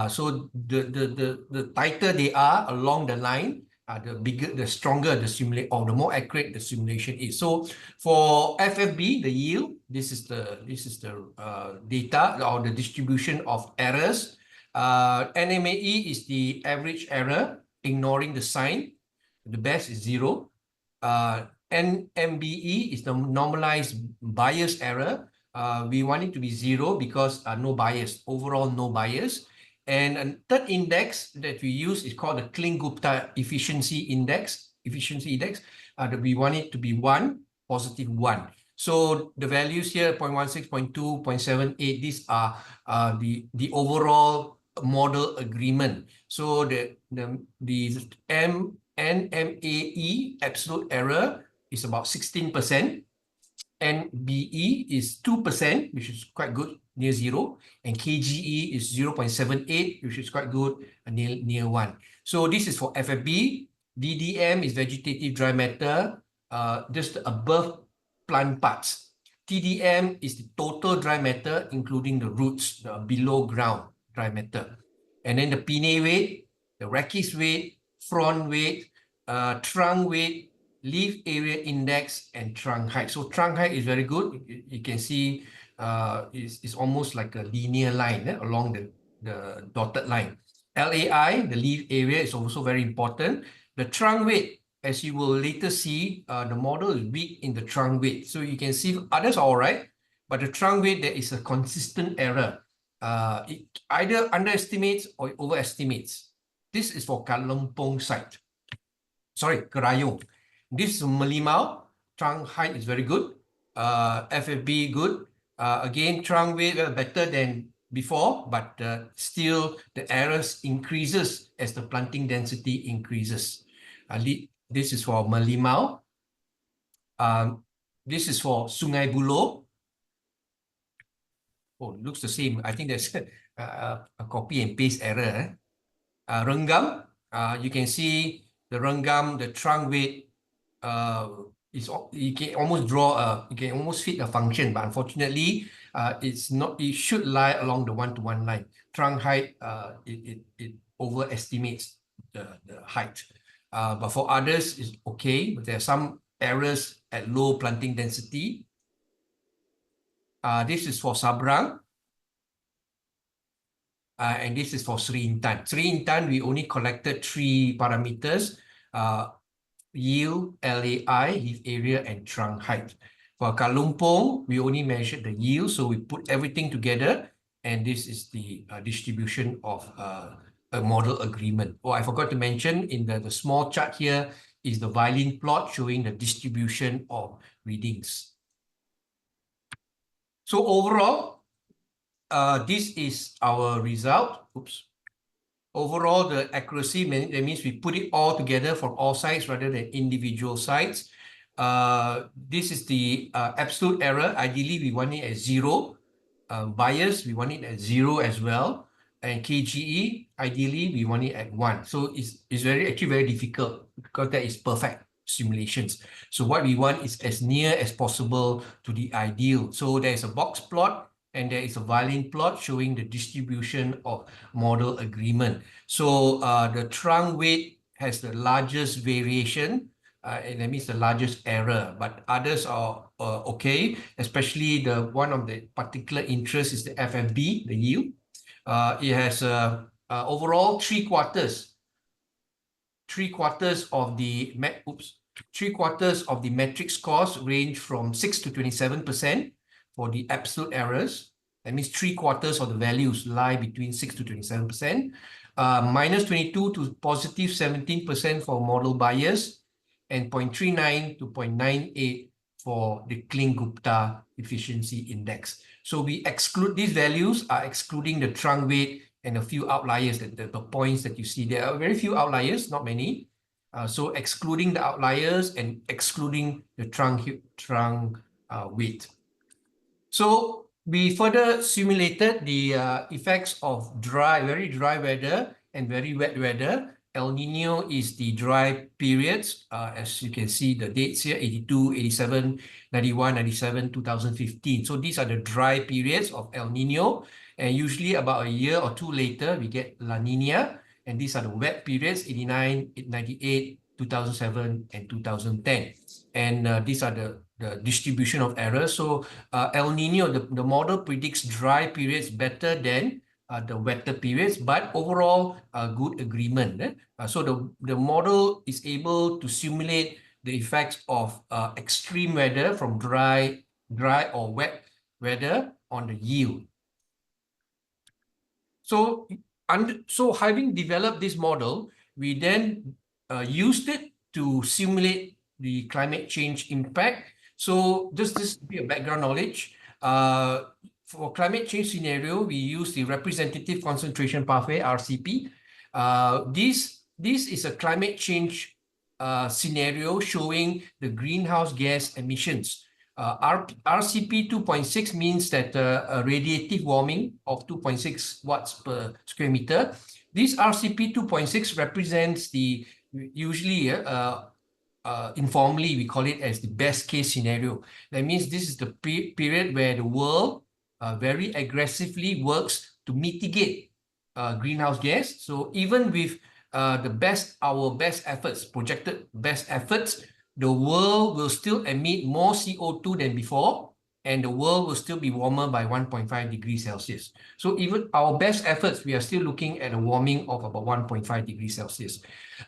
So the tighter they are along the line, the stronger the simulate or the more accurate the simulation is. So for FFB, the yield, this is the data or the distribution of errors. NMAE is the average error, ignoring the sign. The best is 0. NMBE is the normalized bias error. We want it to be 0 because no bias, overall no bias. And a third index that we use is called the Kling-Gupta efficiency index. That we want it to be 1, positive 1. So the values here, 0.16, 0.2, 0.78, these are the overall model agreement. So the NMAE absolute error is about 16%. NBE is 2%, which is quite good, near 0. And KGE is 0.78, which is quite good, near 1. So this is for FFB. DDM is vegetative dry matter, just above plant parts. TDM is the total dry matter, including the roots, the below ground dry matter. And then the pinnae weight, the rachis weight, frond weight, trunk weight, leaf area index, and trunk height. So trunk height is very good. You can see it's almost like a linear line along the dotted line. LAI, the leaf area, is also very important. The trunk weight, as you will later see, the model is weak in the trunk weight. So you can see others are all right, but the trunk weight, there is a consistent error. It either underestimates or overestimates. This is for Kalimpong site. Sorry, Kerayong. This is Melimau. Trunk height is very good. FFB good. Again, trunk weight better than before, but still the errors increases as the planting density increases. This is for Melimau. This is for Sungai Buloh. Oh, it looks the same. I think there's a copy and paste error. Renggam, you can see the Renggam, the trunk weight you can almost draw you can almost fit a function, but unfortunately it's not. It should lie along the one-to-one line. Trunk height, it overestimates the height, but for others it's okay, but there are some errors at low planting density. This is for Sabrang, and this is for Sri Intan. Sri Intan, we only collected 3 parameters: yield, LAI, leaf area, and trunk height. For Kalimpong, we only measured the yield, so we put everything together, and this is the distribution of a model agreement. Oh, I forgot to mention, in the small chart here is the violin plot showing the distribution of readings. So overall, this is our result. Oops. Overall, the accuracy, that means we put it all together for all sites rather than individual sites. This is the absolute error. Ideally, we want it at 0. Bias, we want it at 0 as well. And KGE, ideally, we want it at 1. So it's actually very difficult because that is perfect simulations. So what we want is as near as possible to the ideal. So there's a box plot and there is a violin plot showing the distribution of model agreement. So the trunk weight has the largest variation, and that means the largest error, but others are okay, especially the one of the particular interest is the FFB, the yield. It has overall three quarters of the metric scores range from 6 to 27% for the absolute errors. That means 3/4 of the values lie between 6 to 27%, minus 22 to positive 17% for model bias, and 0.39 to 0.98 for the Kling-Gupta efficiency index. So we exclude these values, are excluding the trunk weight and a few outliers, the points that you see. There are very few outliers, not many. So excluding the outliers and excluding the trunk weight. So we further simulated the effects of very dry weather and very wet weather. El Nino is the dry periods, as you can see the dates here, 82, 87, 91, 97, 2015. So these are the dry periods of El Nino, and usually about a year or two later, we get La Nina, and these are the wet periods, 89, 98, 2007, and 2010. And these are the distribution of errors. So El Nino, the model predicts dry periods better than the wetter periods, but overall good agreement. So the model is able to simulate the effects of extreme weather from dry or wet weather on the yield. So, so having developed this model, we then used it to simulate the climate change impact. So just this be a background knowledge. For climate change scenario, we use the representative concentration pathway, RCP. This is a climate change scenario showing the greenhouse gas emissions. RCP 2.6 means that a radiative warming of 2.6 watts per square meter. This RCP 2.6 represents the, usually informally we call it as the best case scenario. That means this is the period where the world very aggressively works to mitigate greenhouse gas. So even with our best efforts, projected best efforts, the world will still emit more CO2 than before, and the world will still be warmer by 1.5 degrees Celsius. So even our best efforts, we are still looking at a warming of about 1.5 degrees Celsius.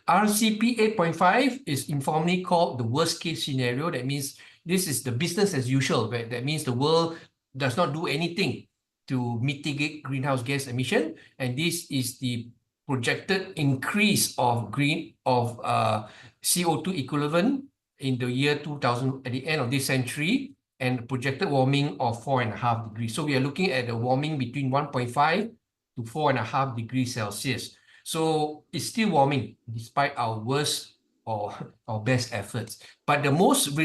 RCP 8.5 is informally called the worst case scenario. That means this is the business as usual. Right? That means the world does not do anything to mitigate greenhouse gas emission, and this is the projected increase of CO2 equivalent in the year 2000 at the end of this century, and projected warming of 4.5 degrees. So we are looking at a warming between 1.5 to 4.5 degrees Celsius. So it's still warming despite our worst or our best efforts. But the most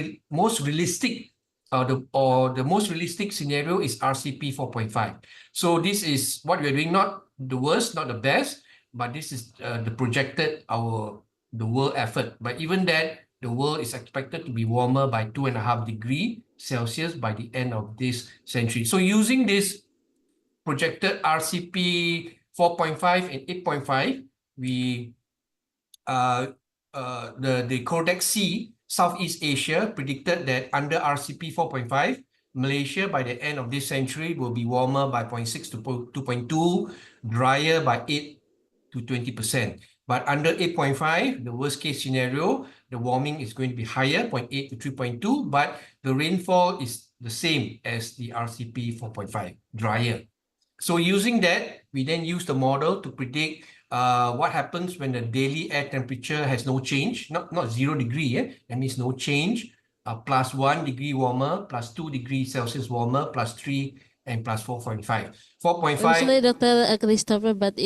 realistic the most realistic scenario is RCP 4.5. So this is what we're doing, not the worst, not the best, but this is the projected the world effort. But even that, the world is expected to be warmer by 2.5 degrees Celsius by the end of this century. So using this projected RCP 4.5 and 8.5, we the Codex C, Southeast Asia, predicted that under RCP 4.5, Malaysia by the end of this century will be warmer by 0.6 to 2.2, drier by 8 to 20%. But under 8.5, the worst case scenario, the warming is going to be higher, 0.8 to 3.2, but the rainfall is the same as the RCP 4.5, drier. So using that, we then use the model to predict what happens when the daily air temperature has no change, not 0 degree, that means no change, plus 1 degree warmer, plus 2 degrees Celsius warmer, plus 3, and plus 4.5. 4.5. I'm sorry, Dr. Christopher, but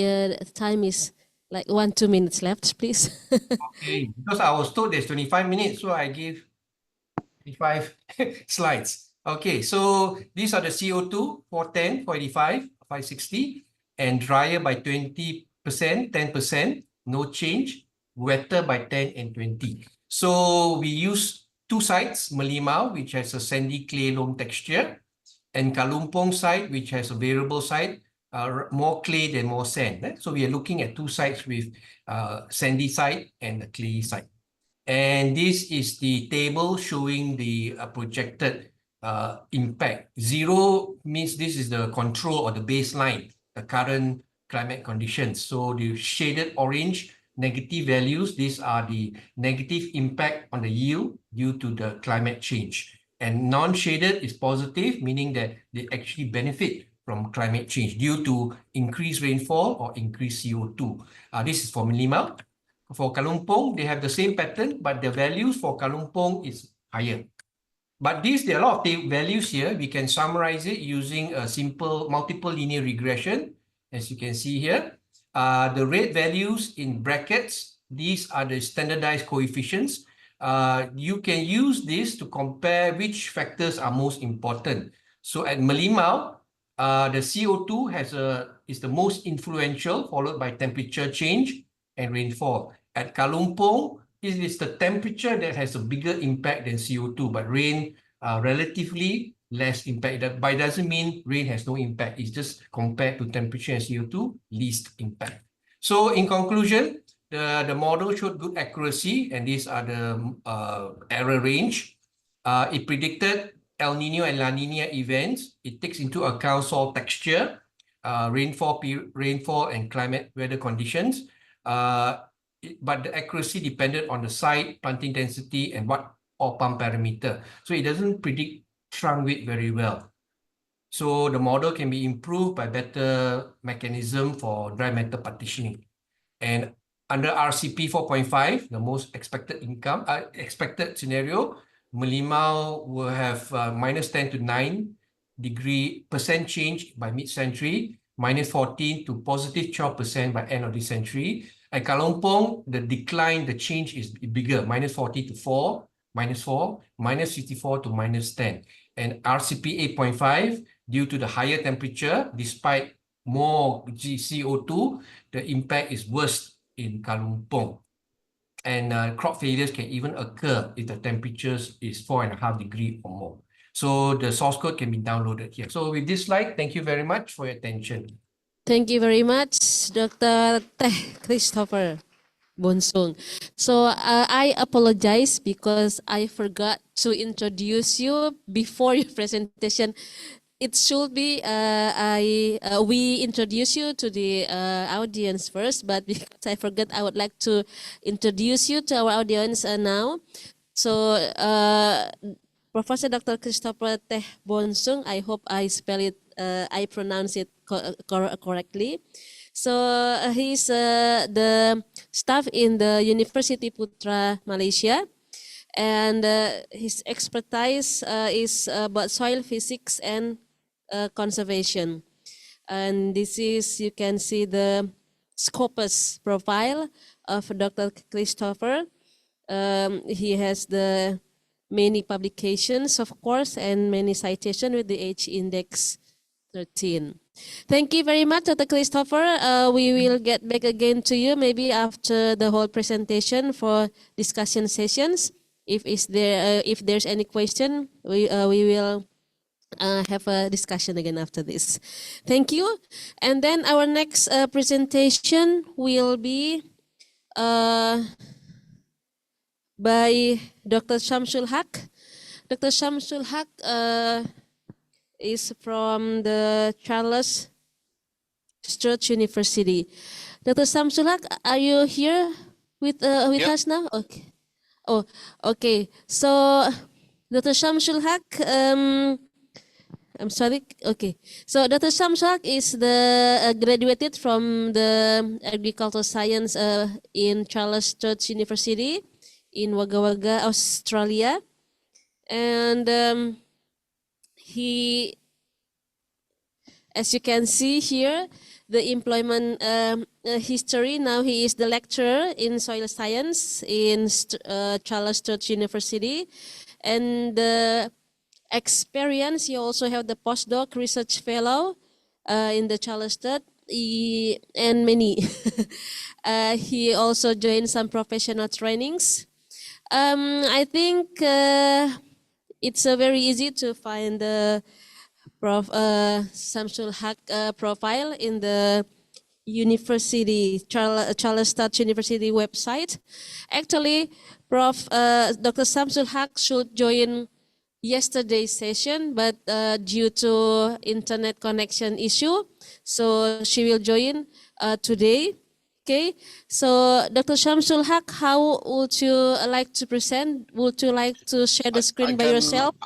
time is like 1-2 minutes left, please. Okay, because I was told there's 25 minutes, so I gave 25 slides. Okay, so these are the CO2, 410, 485, 560, and drier by 20%, 10%, no change, wetter by 10 and 20. So we use two sites, Merlimau, which has a sandy clay loam texture, and Kalumpong site, which has a variable site, more clay than more sand. So we are looking at two sites with sandy site and a clay site. And this is the table showing the projected impact. 0 means this is the control or the baseline, the current climate conditions. So the shaded orange, negative values, these are the negative impact on the yield due to the climate change. And non-shaded is positive, meaning that they actually benefit from climate change due to increased rainfall or increased CO2. This is for Merlimau. For Kalumpong, they have the same pattern, but the values for Kalumpong is higher. But there are a lot of values here. We can summarize it using a simple multiple linear regression, as you can see here. The red values in brackets, these are the standardized coefficients. You can use this to compare which factors are most important. So at Merlimau, the CO2 is the most influential, followed by temperature change and rainfall. At Kalumpong, it is the temperature that has a bigger impact than CO2, but rain relatively less impact. That doesn't mean rain has no impact. It's just compared to temperature and CO2, least impact. So in conclusion, the model showed good accuracy, and these are the error range. It predicted El Nino and La Nina events. It takes into account soil texture, rainfall and climate weather conditions. But the accuracy depended on the site, planting density, and what oil palm parameter. So it doesn't predict trunk width very well. So the model can be improved by better mechanism for dry matter partitioning. And under RCP 4.5, the most expected scenario, Melimau will have -10 to 9% change by mid-century, -14 to +12% by end of this century. At Kalompong, the change is bigger, -40 to 4, -4, -54 to -10. And RCP 8.5, due to the higher temperature, despite more CO2, the impact is worse in Kalompong. And crop failures can even occur if the temperatures is 4.5 degrees or more. So the source code can be downloaded here. So with this slide, thank you very much for your attention. Thank you very much, Dr. Teh Christopher Bonsung. So I apologize because I forgot to introduce you before your presentation. It should be we introduce you to the audience first, but because I forgot, I would like to introduce you to our audience now. So Professor Dr. Christopher Teh Bonsung, I hope I spell it, I pronounce it correctly. So he's the staff in the University Putra, Malaysia. And his expertise is about soil physics and conservation. And this is, you can see the Scopus profile of Dr. Christopher. He has the many publications, of course, and many citations with the H index 13. Thank you very much, Dr. Christopher. We will get back again to you maybe after the whole presentation for discussion sessions. If there's any question, we will have a discussion again after this. Thank you. And then our next presentation will be by Dr. Shamsul Haq. Dr. Shamsul Haq is from the Charles Sturt University. Dr. Shamsul Haq, are you here with us now? Okay. Oh, okay. So, Dr. Shamsul Haq, I'm sorry. Okay. So, Dr. Shamsul Haq is the graduated from the agricultural science in Charles Sturt University in Wagga Wagga, Australia. And he, as you can see here, the employment history. Now he is the lecturer in soil science in Charles Sturt University. And the experience, he also have the postdoc research fellow in the Charles Sturt, and many. He also joined some professional trainings. I think it's very easy to find the Prof. Shamsul Haq profile in the University, Charles Sturt University website. Actually, Dr. Shamsul Haq should join yesterday's session, but due to internet connection issue, so she will join today. Okay, so Dr. Shamsul Haq, how would you like to present? Would you like to share the screen by yourself?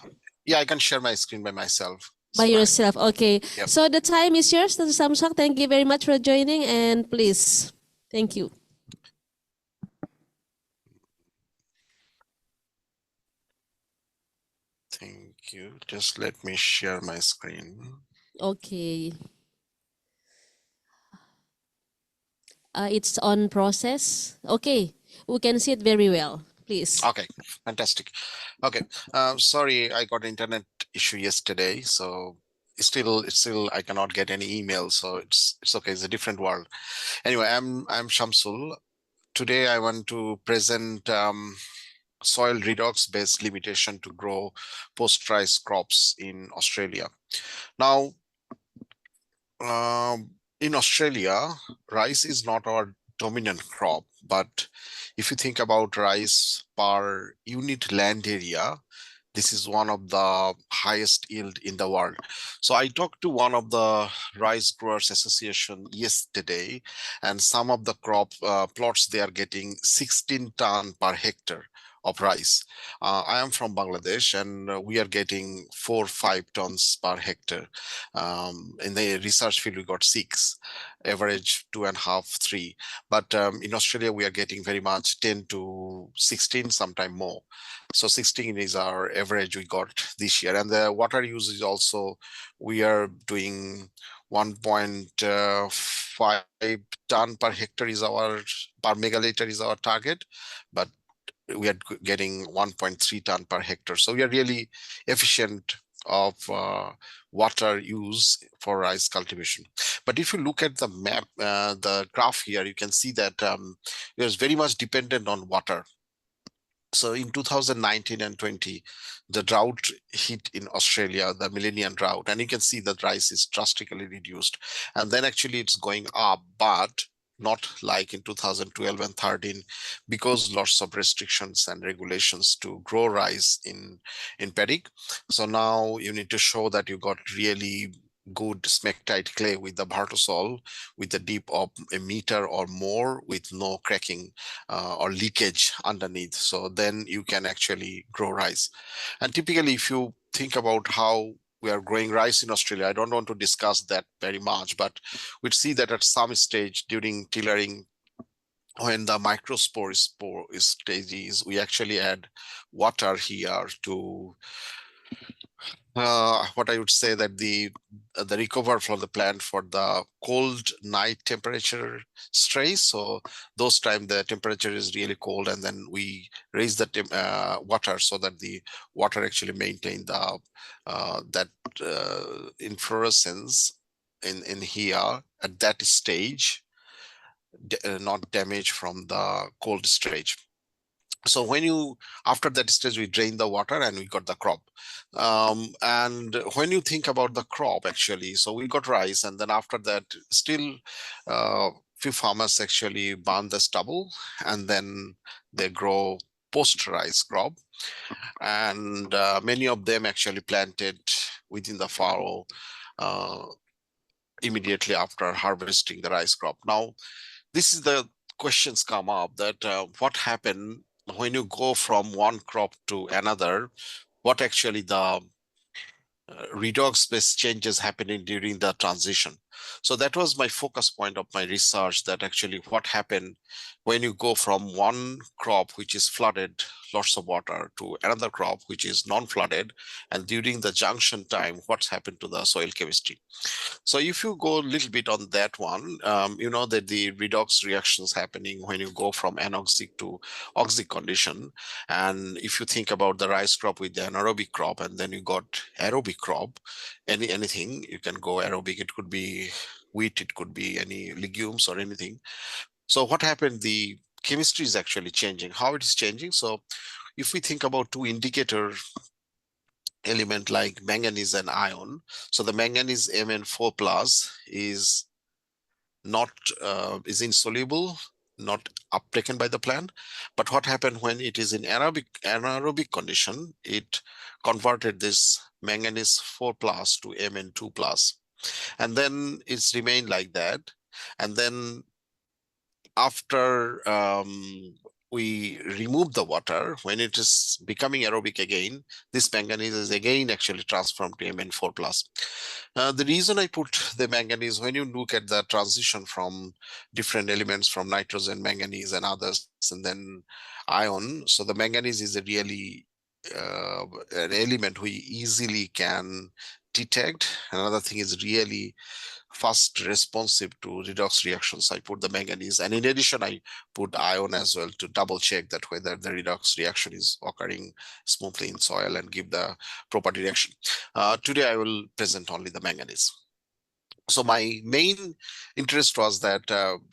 Yeah, I can share my screen by myself. By yourself, okay. Yep. So the time is yours, Dr. Shamsul Haq. Thank you very much for joining, and please, thank you. Thank you. Just let me share my screen. Okay. It's on process. Okay, we can see it very well. Please. Okay, fantastic. Okay, sorry, I got an internet issue yesterday, so it's still I cannot get any email, so it's okay. It's a different world. Anyway, I'm Shamsul. Today I want to present soil redox based limitation to grow post-rice crops in Australia. Now, in Australia, rice is not our dominant crop, but if you think about rice per unit land area, this is one of the highest yield in the world. So I talked to one of the rice growers association yesterday, and some of the crop plots, they are getting 16 ton per hectare of rice. I am from Bangladesh, and we are getting 4-5 tons per hectare. In the research field, we got 6, average 2.5, 3. But in Australia, we are getting very much 10 to 16, sometime more. So 16 is our average we got this year. And the water use is also, we are doing 1.5 ton per hectare is our, per megaliter is our target, but we are getting 1.3 ton per hectare. So we are really efficient of water use for rice cultivation. But if you look at the map, the graph here, you can see that it is very much dependent on water. So in 2019 and 20, the drought hit in Australia, the millennium drought, and you can see that rice is drastically reduced. And then actually it's going up, but not like in 2012 and 13, because lots of restrictions and regulations to grow rice in paddock. So now you need to show that you got really good smectite clay with the vertosol, with a deep of a meter or more, with no cracking or leakage underneath. So then you can actually grow rice. And typically, if you think about how we are growing rice in Australia, I don't want to discuss that very much, but we see that at some stage during tillering, when the microspore stages, we actually add water here to what I would say that the recover from the plant for the cold night temperature strays. So those time the temperature is really cold, and then we raise the water so that the water actually maintain the that inflorescence in here at that stage, not damage from the cold stage. So when you, after that stage, we drain the water and we got the crop. And when you think about the crop actually, so we got rice, and then after that still few farmers actually burn the stubble, and then they grow post rice crop. And many of them actually planted within the furrow immediately after harvesting the rice crop. Now, this is the questions come up that what happened when you go from one crop to another, what actually the redox based changes happening during the transition. So that was my focus point of my research, that actually what happened when you go from one crop which is flooded, lots of water, to another crop which is non-flooded, and during the junction time, what's happened to the soil chemistry. So if you go a little bit on that one, you know that the redox reactions happening when you go from anoxic to oxic condition. And if you think about the rice crop with the anaerobic crop, and then you got aerobic crop, anything, you can go aerobic. It could be wheat, it could be any legumes or anything. So what happened? The chemistry is actually changing. How it is changing? So if we think about two indicator element like manganese and iron, so the manganese Mn4 plus is not is insoluble, not uptaken by the plant. But what happened when it is in anaerobic condition, it converted this manganese 4 plus to Mn2 plus, and then it's remained like that. And then after we remove the water, when it is becoming aerobic again, this manganese is again actually transformed to Mn4 plus. The reason I put the manganese, when you look at the transition from different elements, from nitrogen, manganese, and others, and then iron, so the manganese is a really an element we easily can detect. Another thing is really fast responsive to redox reactions. I put the manganese, and in addition, I put iron as well to double check that whether the redox reaction is occurring smoothly in soil and give the proper direction. Today, I will present only the manganese. So my main interest was that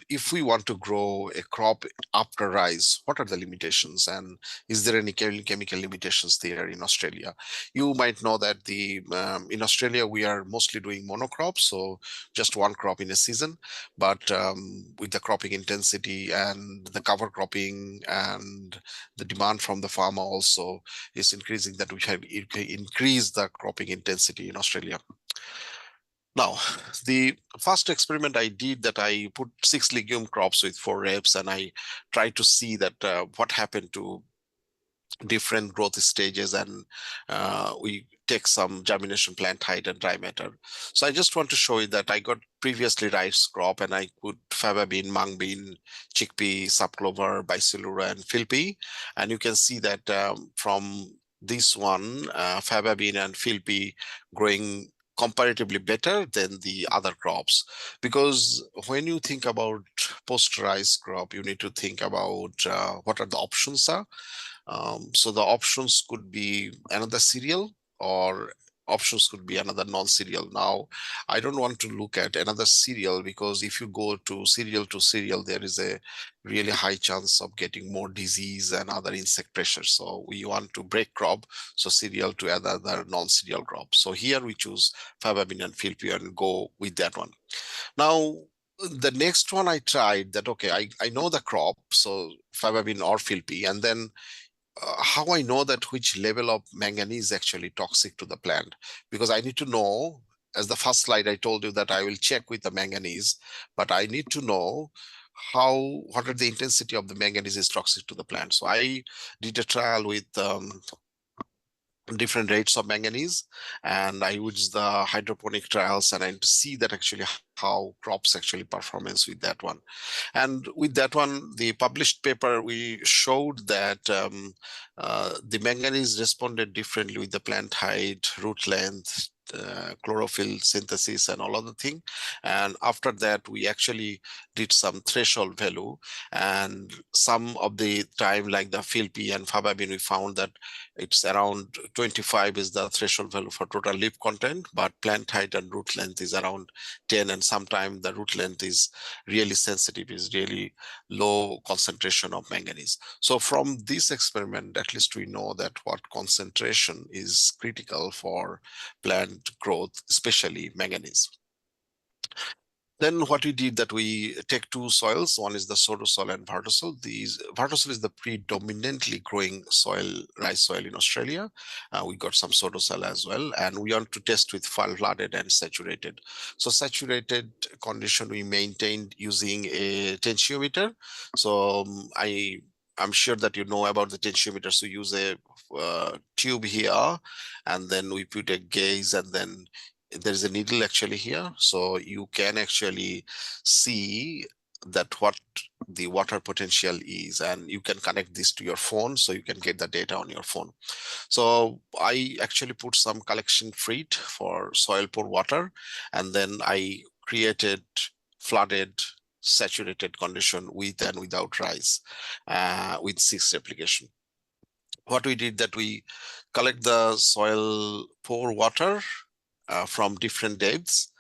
if we want to grow a crop after rice, what are the limitations, and is there any chemical limitations there in Australia? You might know that in Australia we are mostly doing monocrops, so just one crop in a season. But with the cropping intensity and the cover cropping and the demand from the farmer also is increasing, that we have increased the cropping intensity in Australia. Now, the first experiment I did, that I put 6 legume crops with 4 reps, and I tried to see that what happened to different growth stages, and we take some germination plant height and dry matter. So I just want to show you that I got previously rice crop, and I put faba bean, mung bean, chickpea, subclover, bisilura, and field pea. And you can see that from this one, faba bean and field pea growing comparatively better than the other crops. Because when you think about post-rice crop, you need to think about what are the options are. So the options could be another cereal, or options could be another non-cereal. Now, I don't want to look at another cereal, because if you go to cereal, there is a really high chance of getting more disease and other insect pressure. So we want to break crop, so cereal to another non-cereal crop. So here we choose faba bean and field pea and go with that one. Now, the next one I tried that, okay, I know the crop, so faba bean or field pea, and then how I know that which level of manganese is actually toxic to the plant, because I need to know, as the first slide I told you that I will check with the manganese, but I need to know what are the intensity of the manganese is toxic to the plant. So I did a trial with different rates of manganese, and I used the hydroponic trials, and I see that actually how crops actually performance with that one. And with that one, the published paper, we showed that the manganese responded differently with the plant height, root length, chlorophyll synthesis, and all other thing. And after that, we actually did some threshold value, and some of the time, like the field pea and faba bean, we found that it's around 25 is the threshold value for total leaf content, but plant height and root length is around 10, and sometimes the root length is really sensitive, is really low concentration of manganese. So from this experiment, at least we know that what concentration is critical for plant growth, especially manganese. Then what we did, that we take two soils. One is the soda soil and vertisol. Vertisol is the predominantly growing soil, rice soil in Australia. We got some soda soil as well, and we want to test with flooded and saturated. So saturated condition we maintained using a tensiometer. So I'm sure that you know about the tensiometer. So use a tube here, and then we put a gauge, and then there is a needle actually here, so you can actually see that what the water potential is, and you can connect this to your phone, so you can get the data on your phone. So I actually put some collection freight for soil pore water, and then I created flooded saturated condition with and without rice with 6 replication. What we did, that we collect the soil pore water from different depths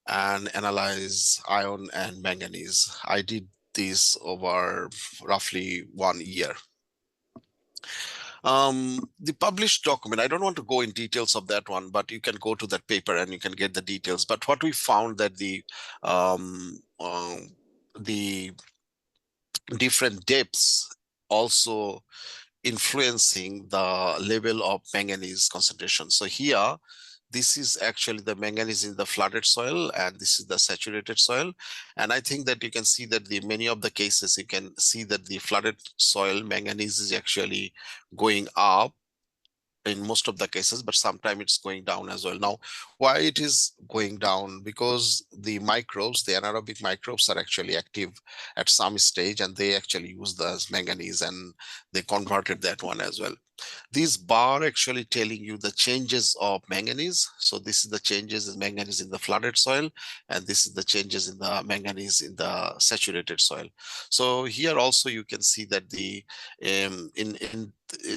and analyze iron and manganese. I did this over roughly 1 year. The published document, I don't want to go in details of that one, but you can go to that paper and you can get the details. But what we found, that the different depths also influencing the level of manganese concentration. So here, this is actually the manganese in the flooded soil, and this is the saturated soil. And I think that you can see that many of the cases, you can see that the flooded soil manganese is actually going up in most of the cases, but sometimes it's going down as well. Now, why it is going down? Because the microbes, the anaerobic microbes, are actually active at some stage, and they actually use the manganese, and they converted that one as well. This bar actually telling you the changes of manganese. So this is the changes in manganese in the flooded soil, and this is the changes in the manganese in the saturated soil. So here also you can see that the in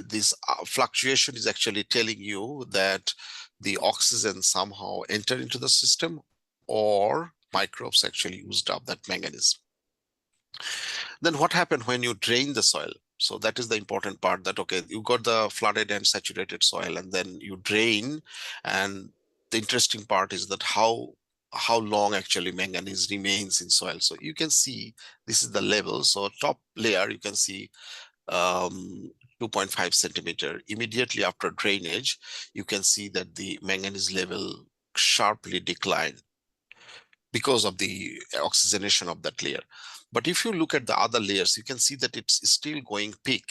this fluctuation is actually telling you that the oxygen somehow enter into the system, or microbes actually used up that manganese. Then what happened when you drain the soil? So that is the important part, that, okay, you got the flooded and saturated soil and then you drain. And the interesting part is that how long actually manganese remains in soil. So you can see this is the level. So top layer, you can see 2.5 centimeter. Immediately after drainage, you can see that the manganese level sharply declined because of the oxygenation of that layer. But if you look at the other layers, you can see that it's still going peak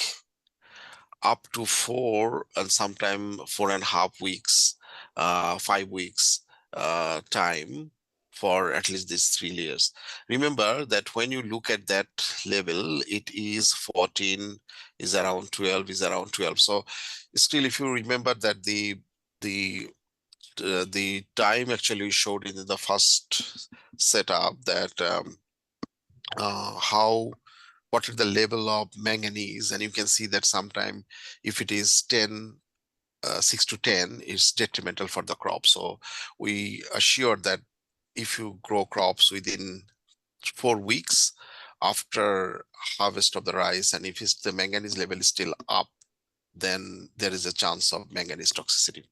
up to 4 and sometime 4.5 weeks, 5 weeks time for at least these 3 layers. Remember that when you look at that level, it is 14, is around 12, is around 12. So still, if you remember that the the time actually showed in the first setup that what is the level of manganese, and you can see that sometime if it is 10, 6 to 10 is detrimental for the crop. So we assure that if you grow crops within 4 weeks after harvest of the rice, and if the manganese level is still up, then there is a chance of manganese toxicity.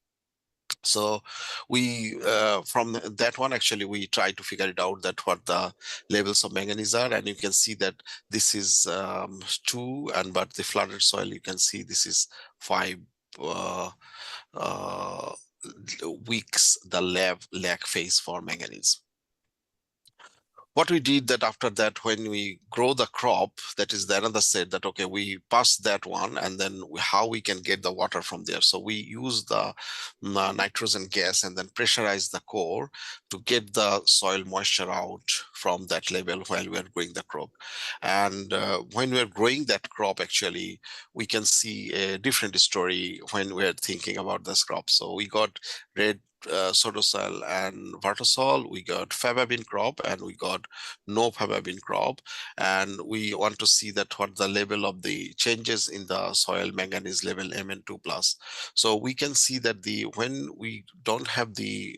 So we from that one, actually we try to figure it out, that what the levels of manganese are. And you can see that this is 2, and but the flooded soil, you can see this is 5 uh, uh, weeks the lag phase for manganese. What we did, that after that, when we grow the crop, that is the another set, that, okay, we pass that one, and then how we can get the water from there. So we use the nitrogen gas and then pressurize the core to get the soil moisture out from that level while we are growing the crop. And when we are growing that crop, actually we can see a different story when we are thinking about this crop. So we got red sodosol and vertosol, we got faba bean crop, and we got no faba bean crop. And we want to see that what the level of the changes in the soil manganese level Mn2 plus. So we can see that when we don't have the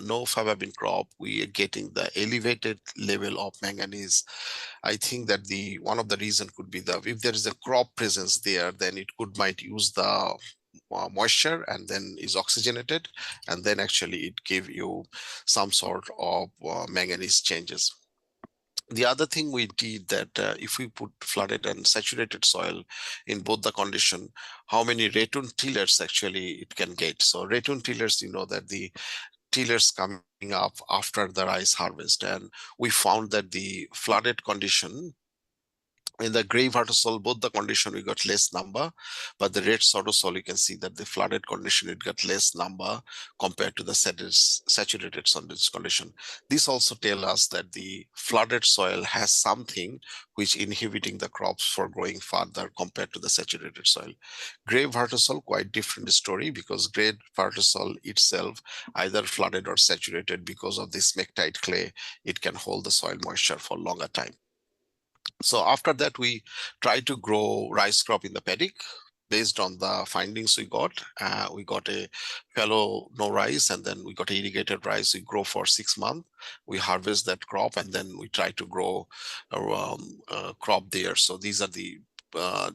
no faba bean crop, we are getting the elevated level of manganese. I think that one of the reason could be if there is a crop presence there, then it might use the moisture and then is oxygenated, and then actually it give you some sort of manganese changes. The other thing we did, that if we put flooded and saturated soil in both the condition, how many ratoon tillers actually it can get. So ratoon tillers, you know that the tillers coming up after the rice harvest, and we found that the flooded condition, in the gray vertosol, both the condition we got less number, but the red sodosol, you can see that the flooded condition, it got less number compared to the saturated condition. This also tells us that the flooded soil has something which inhibiting the crops for growing further compared to the saturated soil. Gray vertosol, quite different story, because gray vertosol itself either flooded or saturated, because of this smectite clay, it can hold the soil moisture for longer time. So after that, we try to grow rice crop in the paddock based on the findings we got. We got a fallow no rice, and then we got irrigated rice. We grow for 6 months. We harvest that crop, and then we try to grow a crop there. So these are the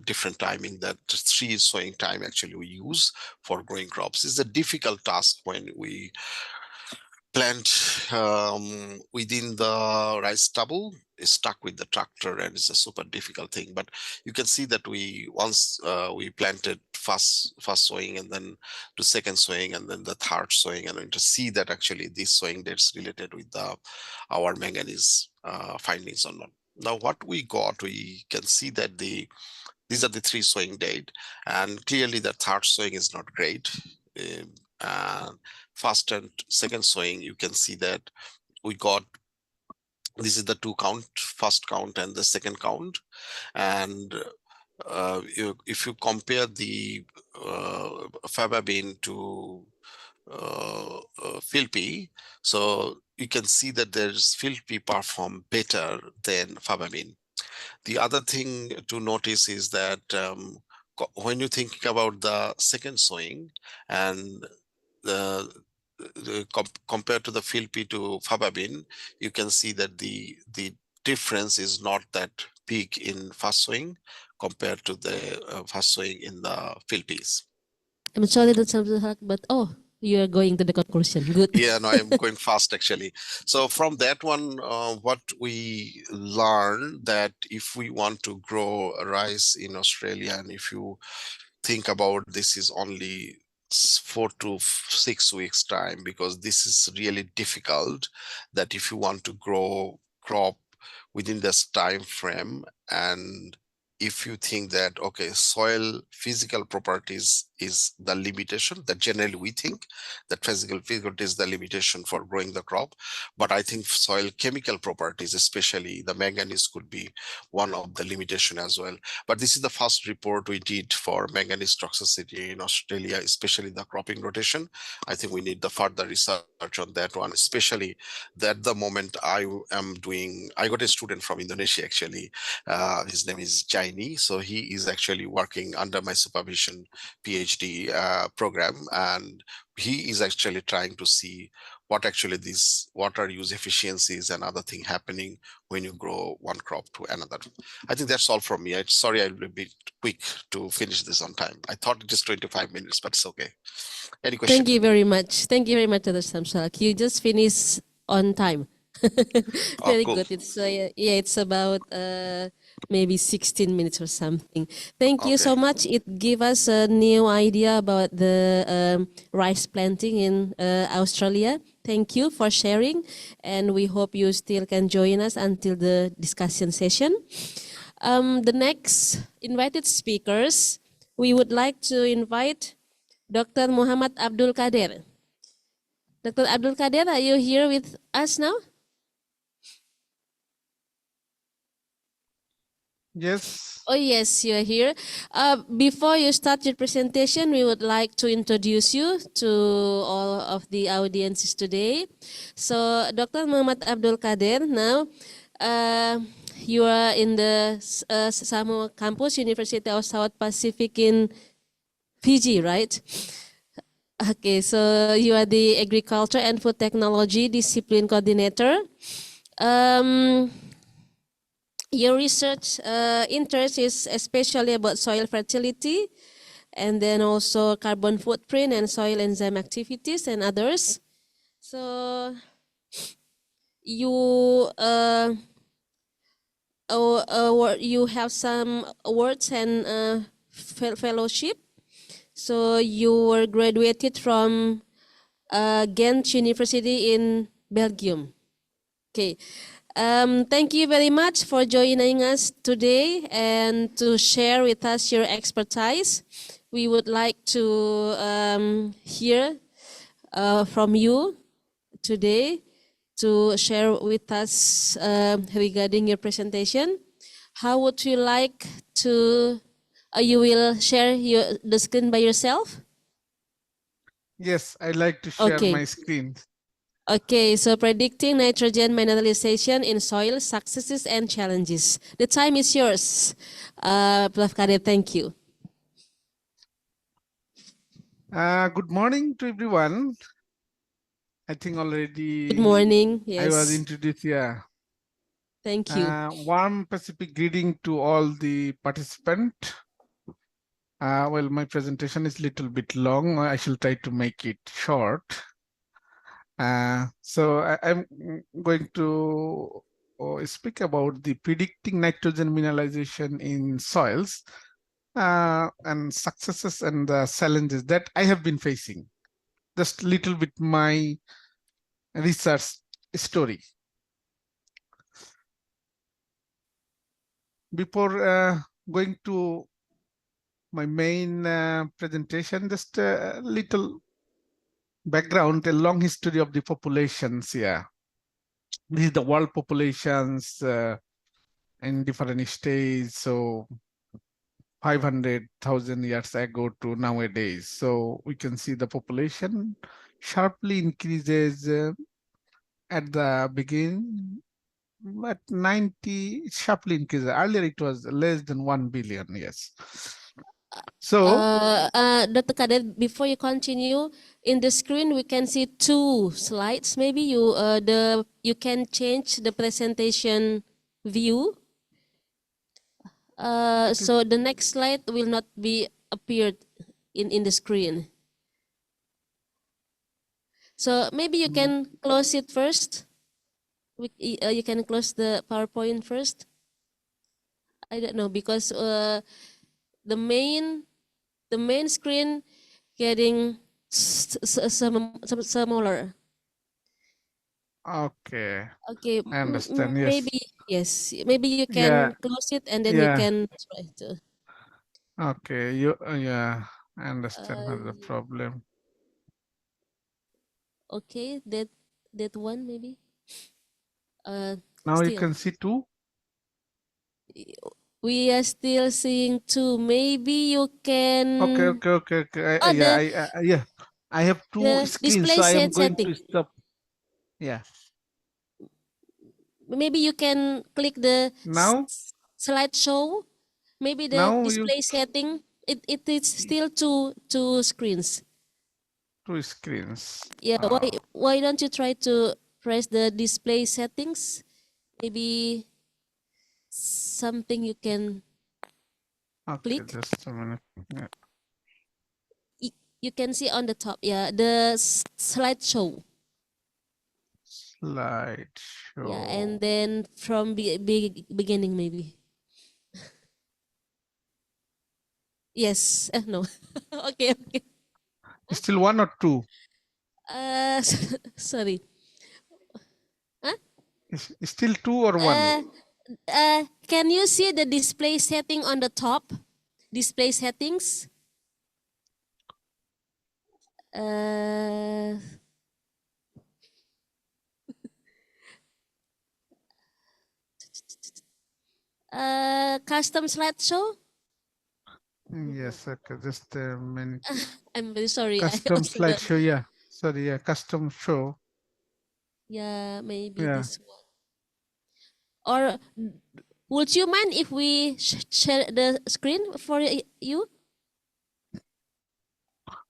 different timing, that 3 sowing time actually we use for growing crops. It's a difficult task when we plant within the rice stubble, is stuck with the tractor, and it's a super difficult thing. But you can see that once we planted first sowing, and then to second sowing, and then the third sowing, and to see that actually this sowing dates related with our manganese findings or not. Now what we got, we can see that these are the 3 sowing date, and clearly the third sowing is not great. And first and second sowing, you can see that we got, this is the 2 count, first count and the second count. And if you compare the faba bean to Philpi, so you can see that there's Philpi perform better than faba bean. The other thing to notice is that when you think about the second sowing, and compared to the Philpi to Fababin, you can see that the difference is not that big in fast sowing compared to the fast sowing in the Philpis. I'm sorry that something but oh, you are going to the conclusion. Good. Yeah, no, I'm going fast actually. So from that one, what we learned that if we want to grow rice in Australia, and if you think about this is only 4 to 6 weeks time, because this is really difficult, that if you want to grow crop within this time frame, and if you think that okay, soil physical properties is the limitation, that generally we think that physical is the limitation for growing the crop, but I think soil chemical properties, especially the manganese, could be one of the limitation as well. But this is the first report we did for manganese toxicity in Australia, especially the cropping rotation. I think we need the further research on that one, especially that the moment I got a student from Indonesia actually. His name is Jaini. So he is actually working under my supervision PhD program, and he is actually trying to see what actually these water use efficiencies and other thing happening when you grow one crop to another. I think that's all from me. Sorry, I'll be a bit quick to finish this on time. I thought just 25 minutes, but it's okay. Any question? Thank you very much. Thank you very much, Dr. Samsulak. You just finished on time. Very cool. good. It's it's about maybe 16 minutes or something. Thank you so much. It gave us a new idea about the rice planting in Australia. Thank you for sharing, and we hope you still can join us until the discussion session. The next invited speakers, we would like to invite Dr. Muhammad Abdul Kader. Dr. Abdul Kader, are you here with us now? Yes. Oh, yes, you are here. Before you start your presentation, we would like to introduce you to all of the audiences today. So, Dr. Muhammad Abdul Kader, now you are in the Samoa campus, University of South Pacific in Fiji, right? Okay, so you are the Agriculture and Food Technology Discipline Coordinator. Your research interest is especially about soil fertility, and then also carbon footprint and soil enzyme activities and others. So you you have some awards and fellowship. So you were graduated from Ghent University in Belgium. Okay. Thank you very much for joining us today and to share with us your expertise. We would like to hear from you today to share with us regarding your presentation. How would you like to, you will share the screen by yourself? Yes, I'd like to share my screen. Okay, so predicting nitrogen mineralization in soil, successes and challenges. The time is yours, Prof. Kader, thank you. Good morning to everyone. I think already Good morning, yes. I was introduced here. Thank you. Warm Pacific greeting to all the participants. Well, my presentation is a little bit long. I shall try to make it short. So I'm going to speak about the predicting nitrogen mineralization in soils and successes and the challenges that I have been facing. Just a little bit my research story. Before going to my main presentation, just a little background, a long history of the populations here. This is the world populations in different stages, so 500,000 years ago to nowadays. So we can see the population sharply increases at the beginning, but 90 sharply increases. Earlier it was less than 1 billion, yes. So Dr. Kadet, before you continue, in the screen we can see two slides. Maybe you can change the presentation view. So the next slide will not be appeared in the screen. So maybe you can close it first. You can close the PowerPoint first. I don't know because the main screen getting smaller. okay, Okay, I understand. Yes. maybe you Yeah. can close it and then you Yeah. can try to. Okay. You. Yeah. I understand what the Uh, problem. okay, that one maybe. Now you Still, can see two. we are still seeing two. Maybe you Okay. can. Okay. Okay. Okay. Oh, Yeah. Yeah. I have two the screens, display so I am going setting. to stop. Yeah. Maybe you can click the Now. slideshow. Maybe the Now you display setting. It is still two screens. two screens. Yeah, why don't you try to press the display settings? Maybe something you can Okay. click. Just a minute. Yeah. You can see on the top, yeah, the slideshow. Yeah, and Slideshow. then from beginning maybe. Yes, no. Okay, okay. Still one or two? Uh, sorry. Is still two or one? Can you see the display setting on the top? Display settings. Uh, Custom slideshow. Yes. Okay. Just a minute. I'm very sorry. I Custom also don't. slideshow. Yeah. Sorry. Yeah. Custom show. Yeah, maybe Yeah. this one. Or would you mind if we share the screen for you?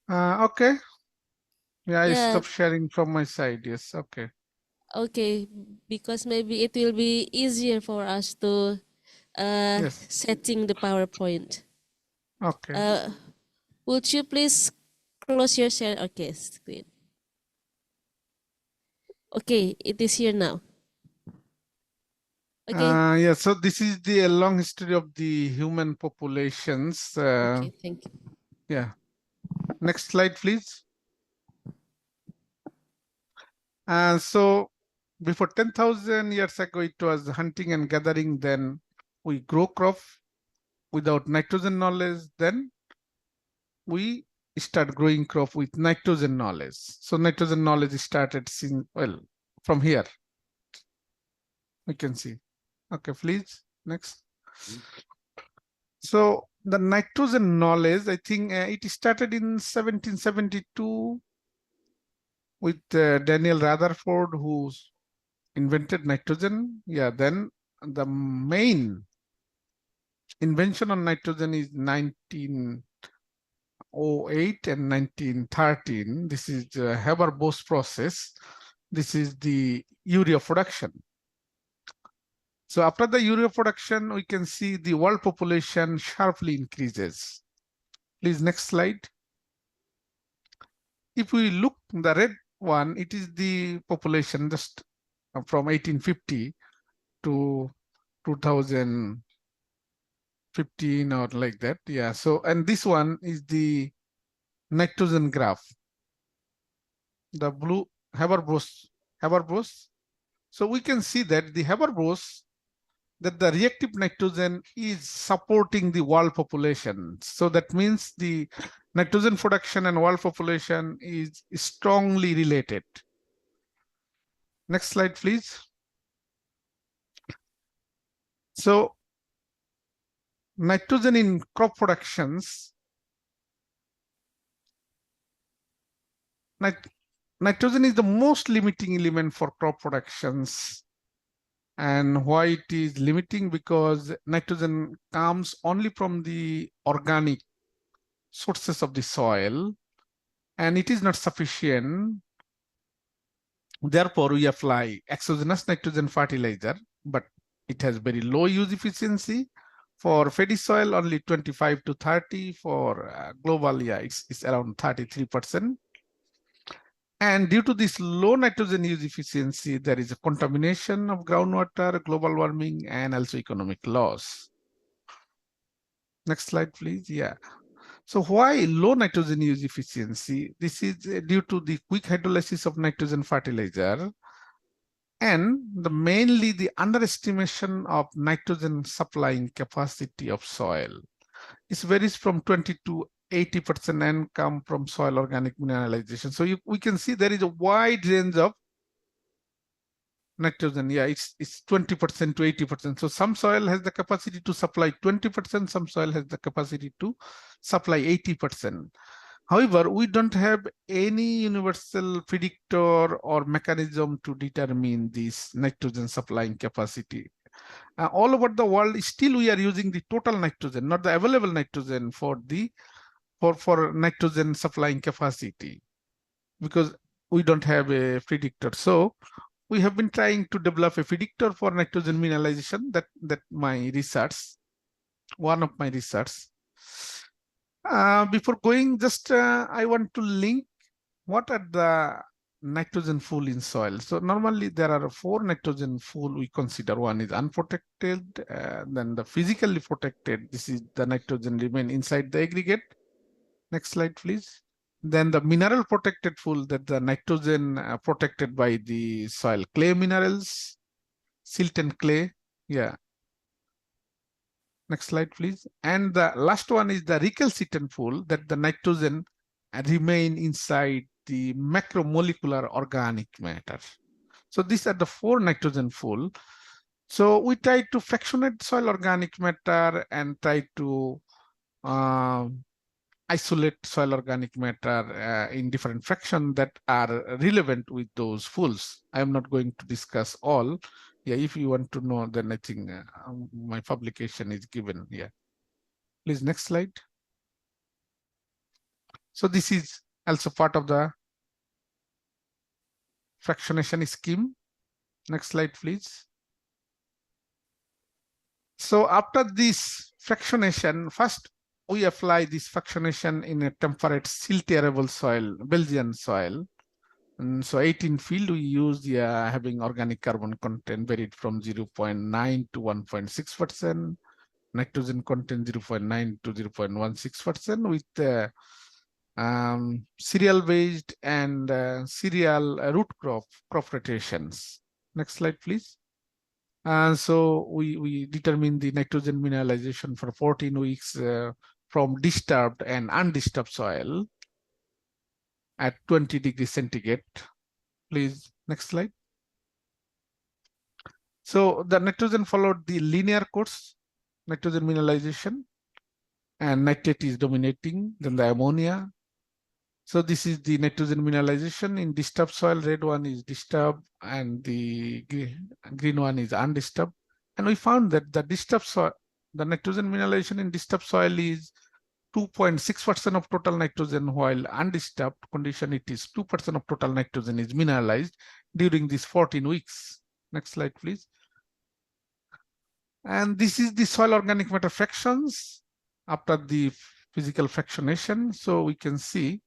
Okay. Yeah. I Yeah, stop sharing from my side. Yes. Okay. okay. Because maybe it will be easier for us to Yes. setting the PowerPoint. Okay. Would you please close your share? Okay, screen. Okay, it is here now. Okay. Yeah. So this is the long history of the human populations. Okay, thank you. Yeah. Next slide, please. So before 10,000 years ago, it was hunting and gathering. Then we grow crop without nitrogen knowledge. Then we start growing crop with nitrogen knowledge. So nitrogen knowledge started seeing, well, from here, we can see. Okay, please, next. So the nitrogen knowledge, I think it started in 1772 with Daniel Rutherford, who invented nitrogen. Yeah, then the main invention on nitrogen is 1908 and 1913. This is the Haber-Bosch process. This is the urea production. So after the urea production, we can see the world population sharply increases. Please, next slide. If we look the red one, it is the population just from 1850 to 2015 or like that. Yeah. So, and this one is the nitrogen graph. The blue Haber-Bosch. So we can see that the Haber-Bosch, that the reactive nitrogen is supporting the world population. So that means the nitrogen production and world population is strongly related. Next slide, please. So nitrogen in crop productions, nitrogen is the most limiting element for crop productions. And why it is limiting? Because nitrogen comes only from the organic sources of the soil, and it is not sufficient. Therefore, we apply exogenous nitrogen fertilizer, but it has very low use efficiency. For paddy soil, only 25 to 30. For global, yeah, it's around 33%. And due to this low nitrogen use efficiency, there is a contamination of groundwater, global warming, and also economic loss. Next slide, please. Yeah. So why low nitrogen use efficiency? This is due to the quick hydrolysis of nitrogen fertilizer and mainly the underestimation of nitrogen supplying capacity of soil. It varies from 20 to 80% and come from soil organic mineralization. So we can see there is a wide range of nitrogen. Yeah, it's 20% to 80%. So some soil has the capacity to supply 20%, some soil has the capacity to supply 80%. However, we don't have any universal predictor or mechanism to determine this nitrogen supplying capacity. All over the world, still we are using the total nitrogen, not the available nitrogen for nitrogen supplying capacity, because we don't have a predictor. So we have been trying to develop a predictor for nitrogen mineralization. That my research, one of my research. Before going, just I want to link what are the nitrogen pool in soil. So normally there are 4 nitrogen pool we consider. One is unprotected, then the physically protected. This is the nitrogen remain inside the aggregate. Next slide, please. Then the mineral protected pool, that the nitrogen protected by the soil clay minerals, silt and clay. Yeah. Next slide, please. And the last one is the recalcitrant pool, that the nitrogen remain inside the macromolecular organic matter. So these are the 4 nitrogen pool. So we try to fractionate soil organic matter and try to isolate soil organic matter in different fractions that are relevant with those pools. I am not going to discuss all. Yeah, if you want to know, then I think my publication is given here. Please, next slide. So this is also part of the fractionation scheme. Next slide, please. So after this fractionation, first we apply this fractionation in a temperate silt arable soil, Belgian soil. And so 18 field we use having organic carbon content varied from 0.9 to 1.6%, nitrogen content 0.9 to 0.16% with cereal based and cereal root crop rotations. Next slide, please. So we determine the nitrogen mineralization for 14 weeks from disturbed and undisturbed soil at 20 degrees centigrade. Please, next slide. So the nitrogen followed the linear course, nitrogen mineralization, and nitrate is dominating, then the ammonia. So this is the nitrogen mineralization in disturbed soil. Red one is disturbed and the green one is undisturbed. And we found that the disturbed soil, the nitrogen mineralization in disturbed soil is 2.6% of total nitrogen, while undisturbed condition it is 2% of total nitrogen is mineralized during these 14 weeks. Next slide, please. And this is the soil organic matter fractions after the physical fractionation. So we can see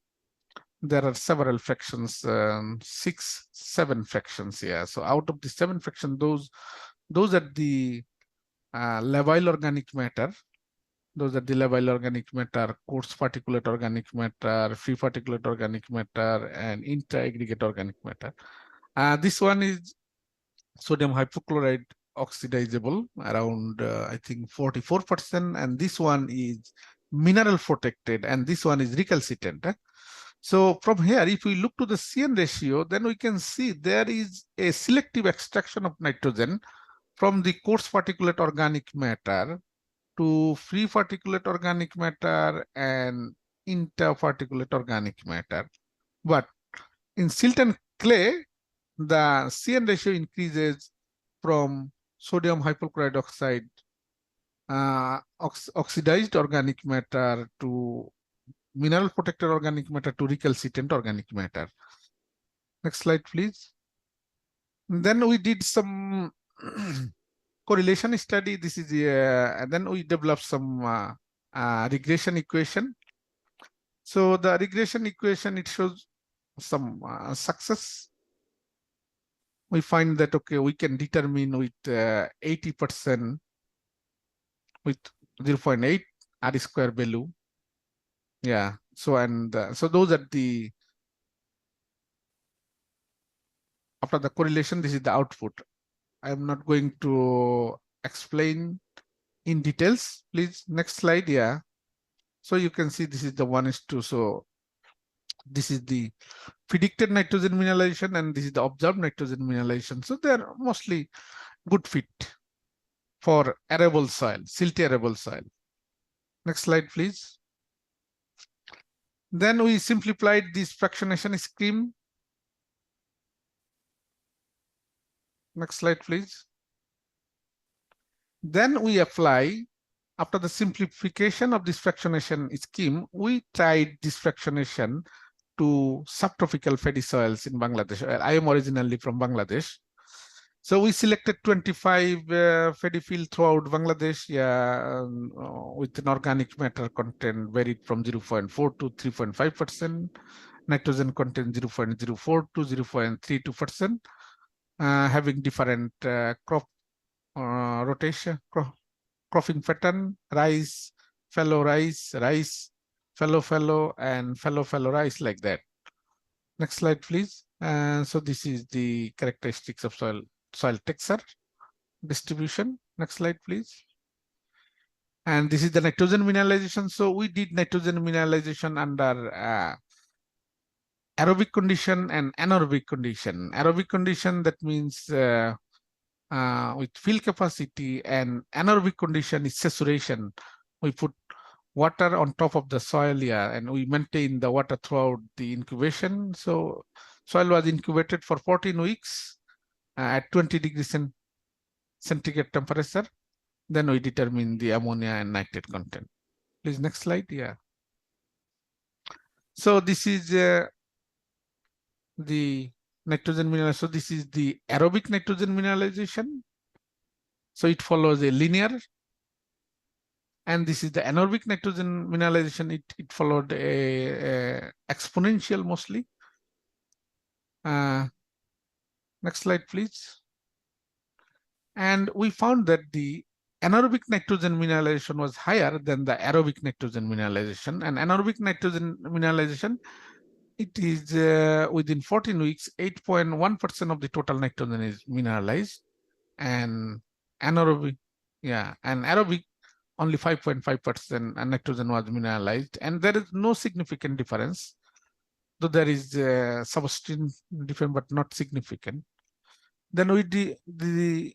there are several fractions, 6, 7 fractions here. So out of the 7 fractions, those are the labile organic matter. Those are the labile organic matter, coarse particulate organic matter, free particulate organic matter, and inter-aggregate organic matter. This one is sodium hypochlorite oxidizable around, I think 44%, and this one is mineral protected, and this one is recalcitrant. So from here, if we look to the CN ratio, then we can see there is a selective extraction of nitrogen from the coarse particulate organic matter to free particulate organic matter and interparticulate organic matter. But in silt and clay, the CN ratio increases from sodium hypochlorite oxide, oxidized organic matter to mineral protected organic matter to recalcitrant organic matter. Next slide, please. Then we did some correlation study. This is and then we developed some regression equation. So the regression equation, it shows some success. We find that, okay, we can determine with 80% with 0.8 R square value. Yeah. So, and so those are the, after the correlation, this is the output. I'm not going to explain in details. Please, next slide. Yeah. So you can see this is the 1:2. So this is the predicted nitrogen mineralization and this is the observed nitrogen mineralization. So they're mostly good fit for arable soil, silty arable soil. Next slide, please. Then we simplified this fractionation scheme. Next slide, please. Then we apply, after the simplification of this fractionation scheme, we tried this fractionation to subtropical fatty soils in Bangladesh. I am originally from Bangladesh. So we selected 25 fatty fields throughout Bangladesh, with an organic matter content varied from 0.4 to 3.5%, nitrogen content 0.04 to 0.32%, having different crop rotation, cropping pattern, rice, fallow rice, rice, fallow, and fallow rice, like that. Next slide, please. So this is the characteristics of soil texture distribution. Next slide, please. And this is the nitrogen mineralization. So we did nitrogen mineralization under aerobic condition and anaerobic condition. Aerobic condition, that means with field capacity, and anaerobic condition is saturation. We put water on top of the soil, and we maintain the water throughout the incubation. So soil was incubated for 14 weeks at 20 degrees centigrade temperature. Then we determine the ammonia and nitrate content. Please, next slide. Yeah. So this is the nitrogen mineralization. So this is the aerobic nitrogen mineralization. So it follows a linear. And this is the anaerobic nitrogen mineralization. It followed a exponential mostly. Next slide, please. And we found that the anaerobic nitrogen mineralization was higher than the aerobic nitrogen mineralization. And anaerobic nitrogen mineralization, it is within 14 weeks, 8.1% of the total nitrogen is mineralized. And anaerobic, and aerobic, only 5.5% nitrogen was mineralized. And there is no significant difference, though there is substratum different, but not significant. Then we did the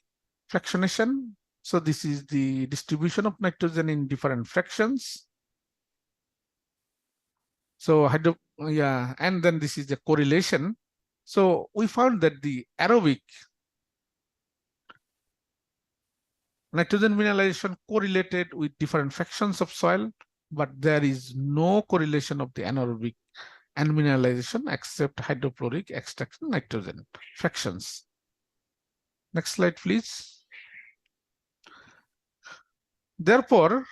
fractionation. So this is the distribution of nitrogen in different fractions. So and then this is the correlation. So we found that the aerobic nitrogen mineralization correlated with different fractions of soil, but there is no correlation of the anaerobic and mineralization except hydrochloric extraction nitrogen fractions. Next slide, please. Therefore,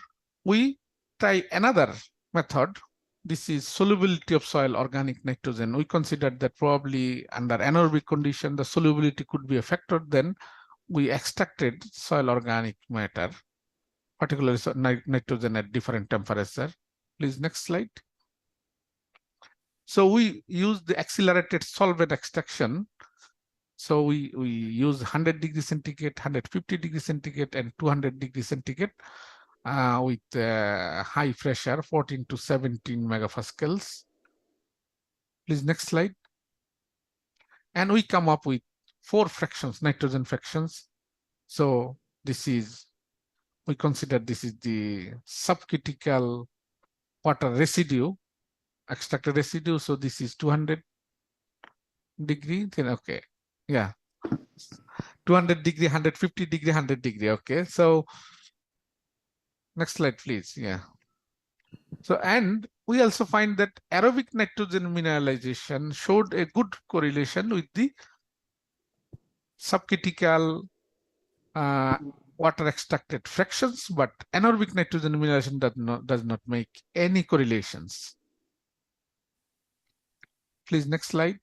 we try another method. This is solubility of soil organic nitrogen. We considered that probably under anaerobic condition, the solubility could be a factor. Then we extracted soil organic matter, particularly nitrogen at different temperature. Please, next slide. So we use the accelerated solvent extraction. So we use 100 degrees centigrade, 150 degrees centigrade, and 200 degrees centigrade with high pressure, 14 to 17 megapascals. Please, next slide. And we come up with 4 fractions, nitrogen fractions. So this is, we consider this is the subcritical water residue, extracted residue. So this is 200 degree, then okay. 200 degree, 150 degree, 100 degree. Okay, so next slide, please. So, and we also find that aerobic nitrogen mineralization showed a good correlation with the subcritical water extracted fractions, but anaerobic nitrogen mineralization does not make any correlations. Please, next slide.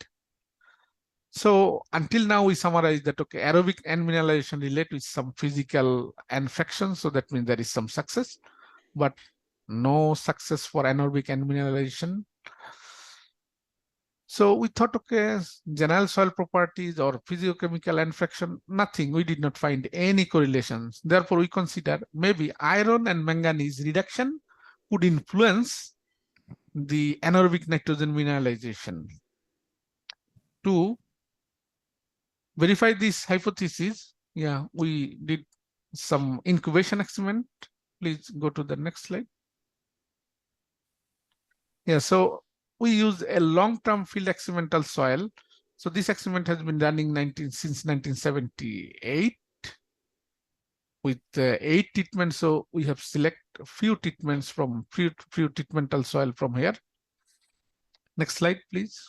So until now, we summarize that, okay, aerobic and mineralization relate with some physical and fractions. So that means there is some success, but no success for anaerobic and mineralization. So we thought, okay, general soil properties or physiochemical and fraction, nothing. We did not find any correlations. Therefore, we consider maybe iron and manganese reduction could influence the anaerobic nitrogen mineralization. To verify this hypothesis, yeah, we did some incubation experiment. Please go to the next slide. Yeah, so we use a long-term field experimental soil. So this experiment has been running since 1978 with 8 treatments. So we have select a few treatments from few treatmental soil from here. Next slide, please.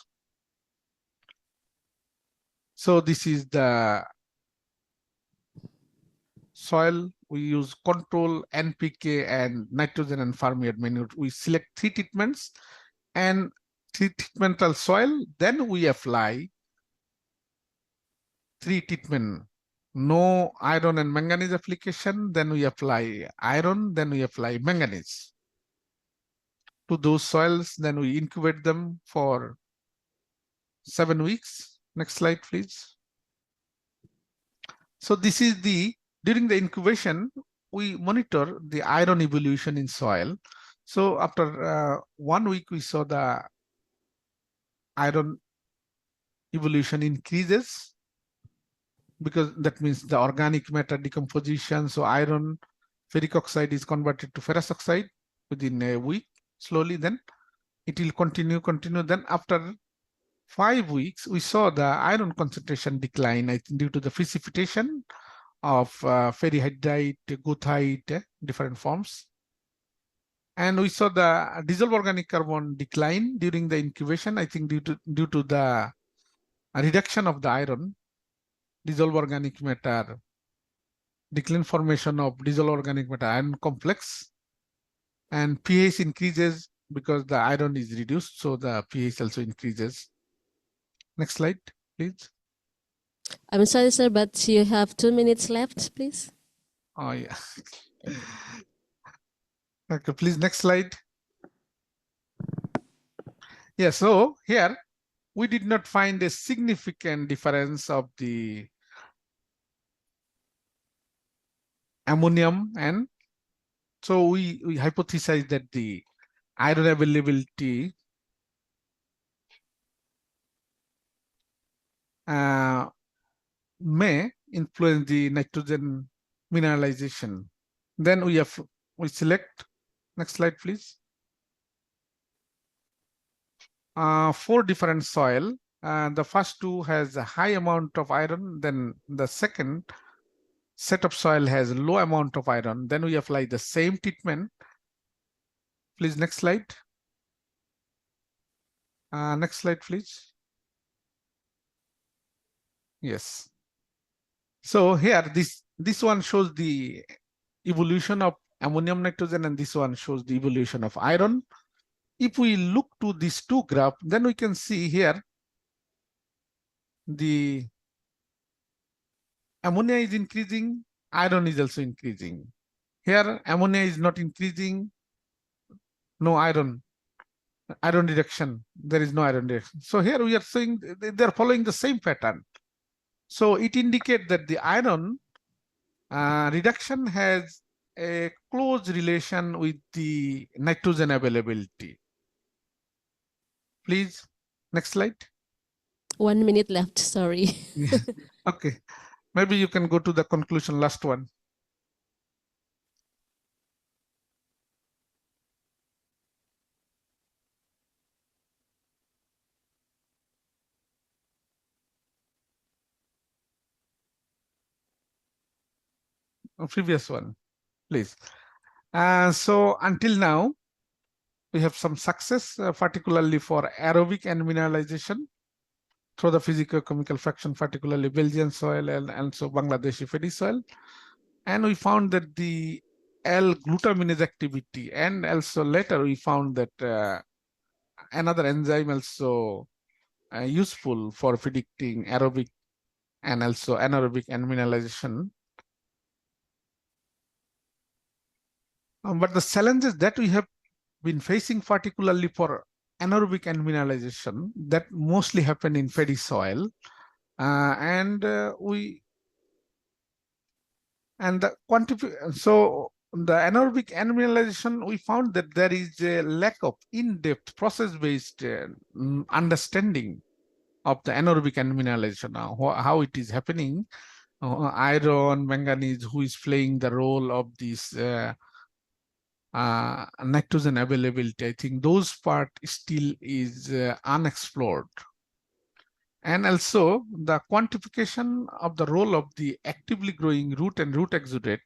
So this is the soil. We use control, NPK, and nitrogen and farmyard manure. We select 3 treatments and 3 treatmental soil. Then we apply 3 treatment. No iron and manganese application. Then we apply iron. Then we apply manganese to those soils. Then we incubate them for 7 weeks. Next slide, please. So this is during the incubation, we monitor the iron evolution in soil. So after 1 week, we saw the iron evolution increases, because that means the organic matter decomposition. So iron ferric oxide is converted to ferrous oxide within a week. Slowly, then it will continue. Then after 5 weeks, we saw the iron concentration decline, I think, due to the precipitation of ferrihydrite, goethite, different forms. And we saw the dissolved organic carbon decline during the incubation, I think due to the reduction of the iron, dissolved organic matter, decline formation of dissolved organic matter iron complex, and pH increases because the iron is reduced, so the pH also increases. Next slide, please. I'm sorry, sir, but you have 2 minutes left, please. Oh, yeah. Okay, please, next slide. Yeah, so here we did not find a significant difference of the ammonium, and so we hypothesized that the iron availability may influence the nitrogen mineralization. Then we select, next slide, please. 4 different soil. The first 2 has a high amount of iron. Then the second set of soil has a low amount of iron. Then we apply the same treatment. Please, next slide. Next slide, please. Yes. So here, this one shows the evolution of ammonium nitrogen, and this one shows the evolution of iron. If we look to these 2 graphs, then we can see here the ammonia is increasing, iron is also increasing. Here, ammonia is not increasing, no iron reduction, there is no iron reduction. So here we are saying they're following the same pattern. So it indicates that the iron reduction has a close relation with the nitrogen availability. Please, next slide. 1 minute left, sorry. Okay, maybe you can go to the conclusion, last one. Previous one, please. So until now, we have some success, particularly for aerobic and mineralization through the physicochemical fraction, particularly Belgian soil and also Bangladeshi paddy soil. And we found that the L-glutaminase activity, and also later we found that another enzyme also useful for predicting aerobic and also anaerobic and mineralization. But the challenges that we have been facing, particularly for anaerobic and mineralization, that mostly happen in paddy soil, so the anaerobic and mineralization, we found that there is a lack of in-depth process-based understanding of the anaerobic and mineralization, how it is happening, iron, manganese, who is playing the role of this nitrogen availability. I think those part still is unexplored. And also the quantification of the role of the actively growing root and root exudate,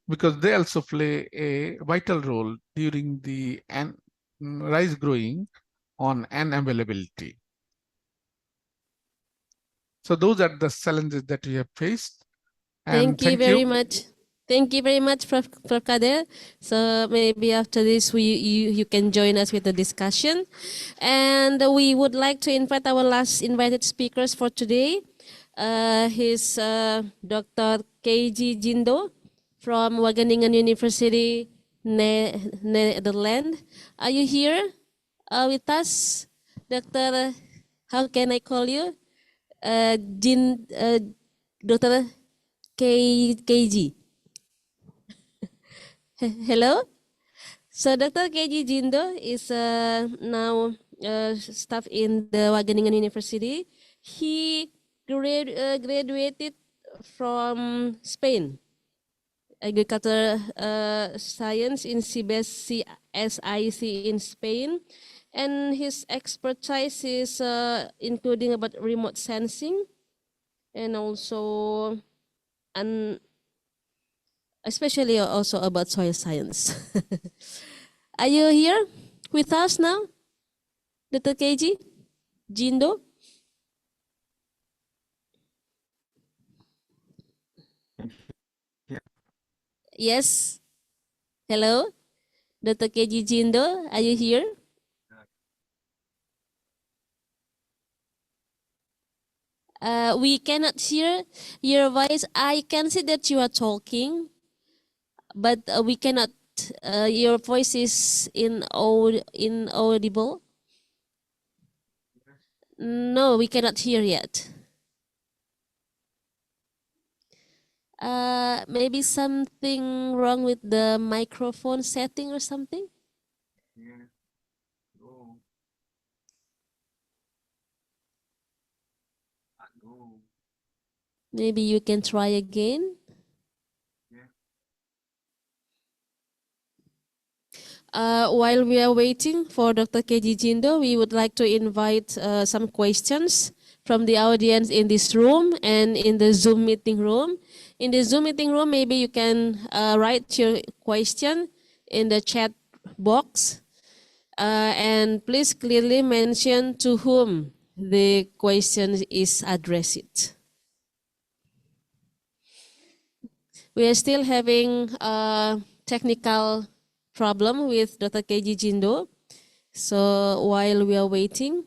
because they also play a vital role during the rice growing on N availability. So those are the challenges that we have faced. And Thank you very much. Thank you very much, Prof. Kader. So maybe after this, you can join us with the discussion. And we would like to invite our last invited speakers for today. He's Dr. KG Jindo from Wageningen University, Netherlands. Are you here with us, Dr. How can I call you? Dr. KG. Hello. So Dr. KG Jindo is now staff in the Wageningen University. He graduated from Spain, agriculture science in CSIC in Spain, and his expertise is including about remote sensing, and also especially also about soil science. Are you here with us now, Dr. KG Jindo? Yes. Hello, Dr. KG Jindo, are you here? We cannot hear your voice. I can see that you are talking, but we cannot. Your voice is inaudible. No, we cannot hear yet. Maybe something wrong with the microphone setting or something? Maybe you can try again. While we are waiting for Dr. KG Jindo, we would like to invite some questions from the audience in this room and in the Zoom meeting room. In the Zoom meeting room, maybe you can write your question in the chat box. And please clearly mention to whom the question is addressed. We are still having a technical problem with Dr. KG Jindo. So while we are waiting,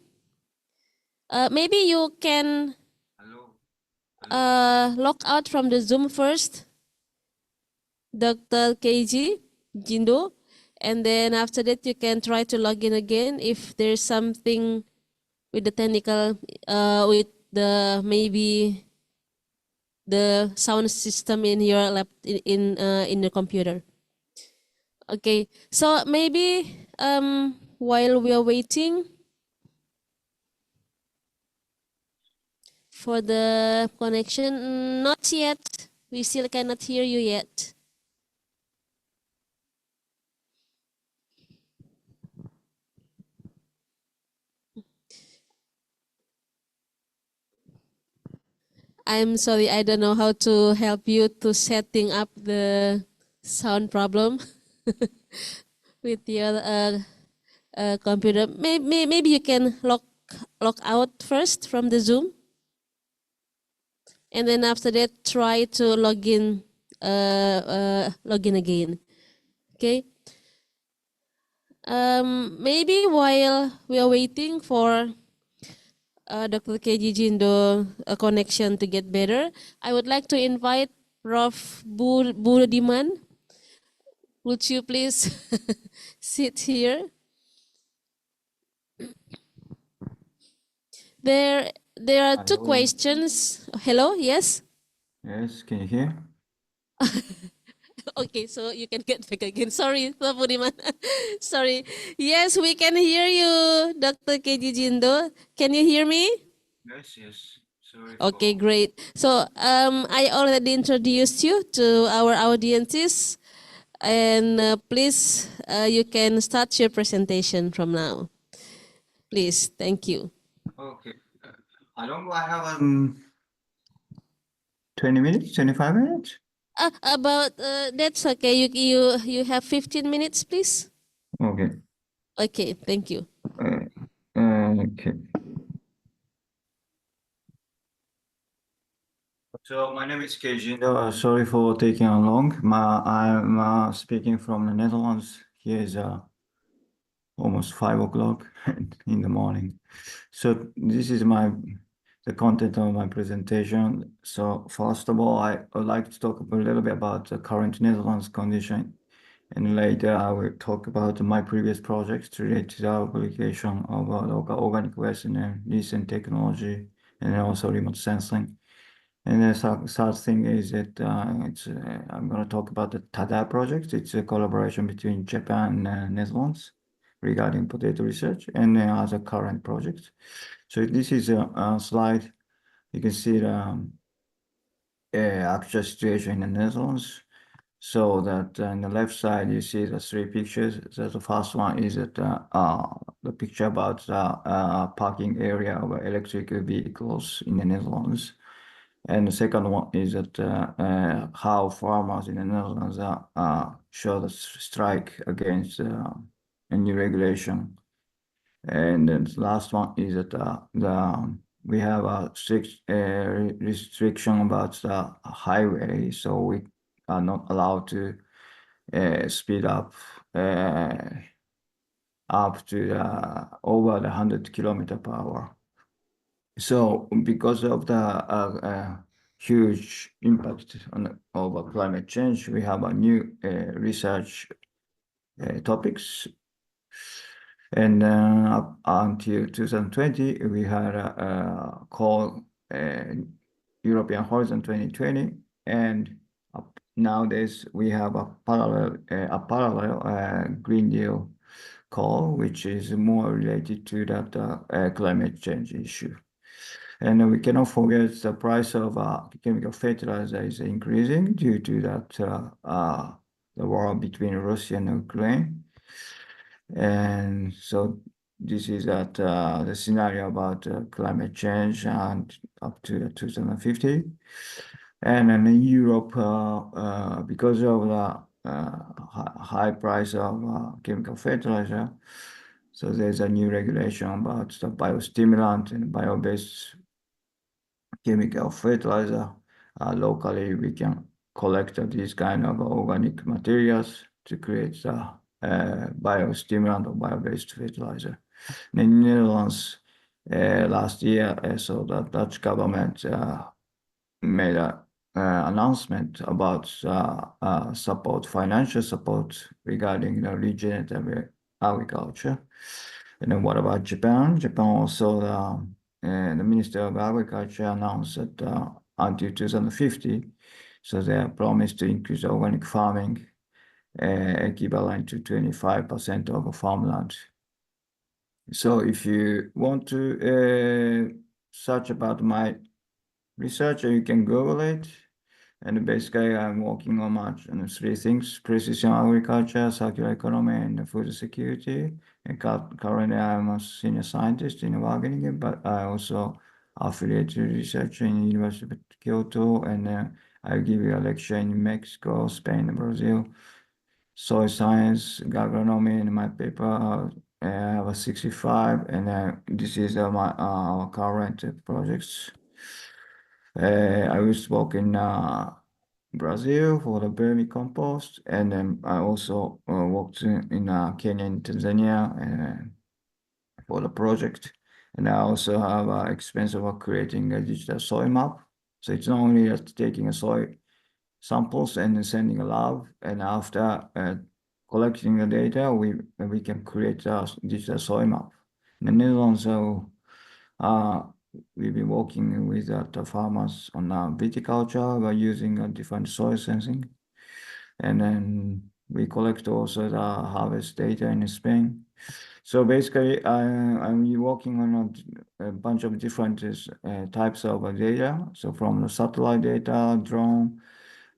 maybe you can log out from the Zoom first, Dr. KG Jindo, and then after that you can try to log in again if there's something with the technical, with the maybe the sound system in your in the computer. Okay, so maybe while we are waiting for the connection, not yet. We still cannot hear you yet. I'm sorry, I don't know how to help you to setting up the sound problem with your computer. Maybe you can log out first from the Zoom, and then after that try to log in again. Okay. Maybe while we are waiting for Dr. KG Jindo connection to get better, I would like to invite Prof. Budiman. Would you please sit here? There are two Hello. questions. Hello, yes? Yes, can you hear? Okay, so you can get back again. Sorry, Prof. Budiman. Sorry. Yes, we can hear you, Dr. KG Jindo. Can you hear me? Yes. Sorry Okay, for great. So I already introduced you to our audiences, and please you can start your presentation from now. Please, thank you. okay. How long do I have 20 minutes, 25 minutes? About that's okay. You have 15 minutes, please. Okay. Okay, thank you. Okay. So my name is Kejindo. Sorry for taking long. I'm speaking from the Netherlands. Here is almost 5 o'clock in the morning. So this is the content of my presentation. So first of all, I would like to talk a little bit about the current Netherlands condition, and later I will talk about my previous projects related to the application of organic waste and recent technology, and also remote sensing. And the third thing is that I'm going to talk about the TADA project. It's a collaboration between Japan and Netherlands regarding potato research and other current projects. So this is a slide. You can see the actual situation in the Netherlands. So that on the left side, you see the three pictures. So the first one is that the picture about the parking area of electric vehicles in the Netherlands. And the second one is that how farmers in the Netherlands show the strike against a new regulation. And then the last one is that we have a strict restriction about the highway, so we are not allowed to speed up to over the 100 km/h. So because of the huge impact of climate change, we have a new research topics. And up until 2020, we had a call European Horizon 2020, and nowadays we have a parallel Green Deal call, which is more related to that climate change issue. And we cannot forget the price of chemical fertilizer is increasing due to that the war between Russia and Ukraine. And so this is the scenario about climate change and up to 2050. And in Europe, because of the high price of chemical fertilizer, so there's a new regulation about the biostimulant and bio-based chemical fertilizer. Locally, we can collect these kind of organic materials to create biostimulant or bio-based fertilizer. In the Netherlands, last year, so the Dutch government made an announcement about financial support regarding the regenerative agriculture. And then what about Japan? Japan also, the Minister of Agriculture announced that until 2050, so they promised to increase organic farming equivalent to 25% of farmland. So if you want to search about my research, you can Google it. And basically, I'm working on three things: precision agriculture, circular economy, and food security. And currently, I'm a senior scientist in Wageningen, but I also affiliate research in University of Kyoto, and I give you a lecture in Mexico, Spain, and Brazil. Soil science, agronomy, and my paper I have a 65, and this is my our current projects. I was working in Brazil for the vermicompost, and then I also worked in Kenya and Tanzania for the project. And I also have experience of creating a digital soil map. So it's not only just taking a soil samples and then sending a lab, and after collecting the data, we can create a digital soil map. In the Netherlands, so we've been working with the farmers on viticulture by using different soil sensing. And then we collect also the harvest data in Spain. So basically, I'm working on a bunch of different types of data. So from the satellite data, drone,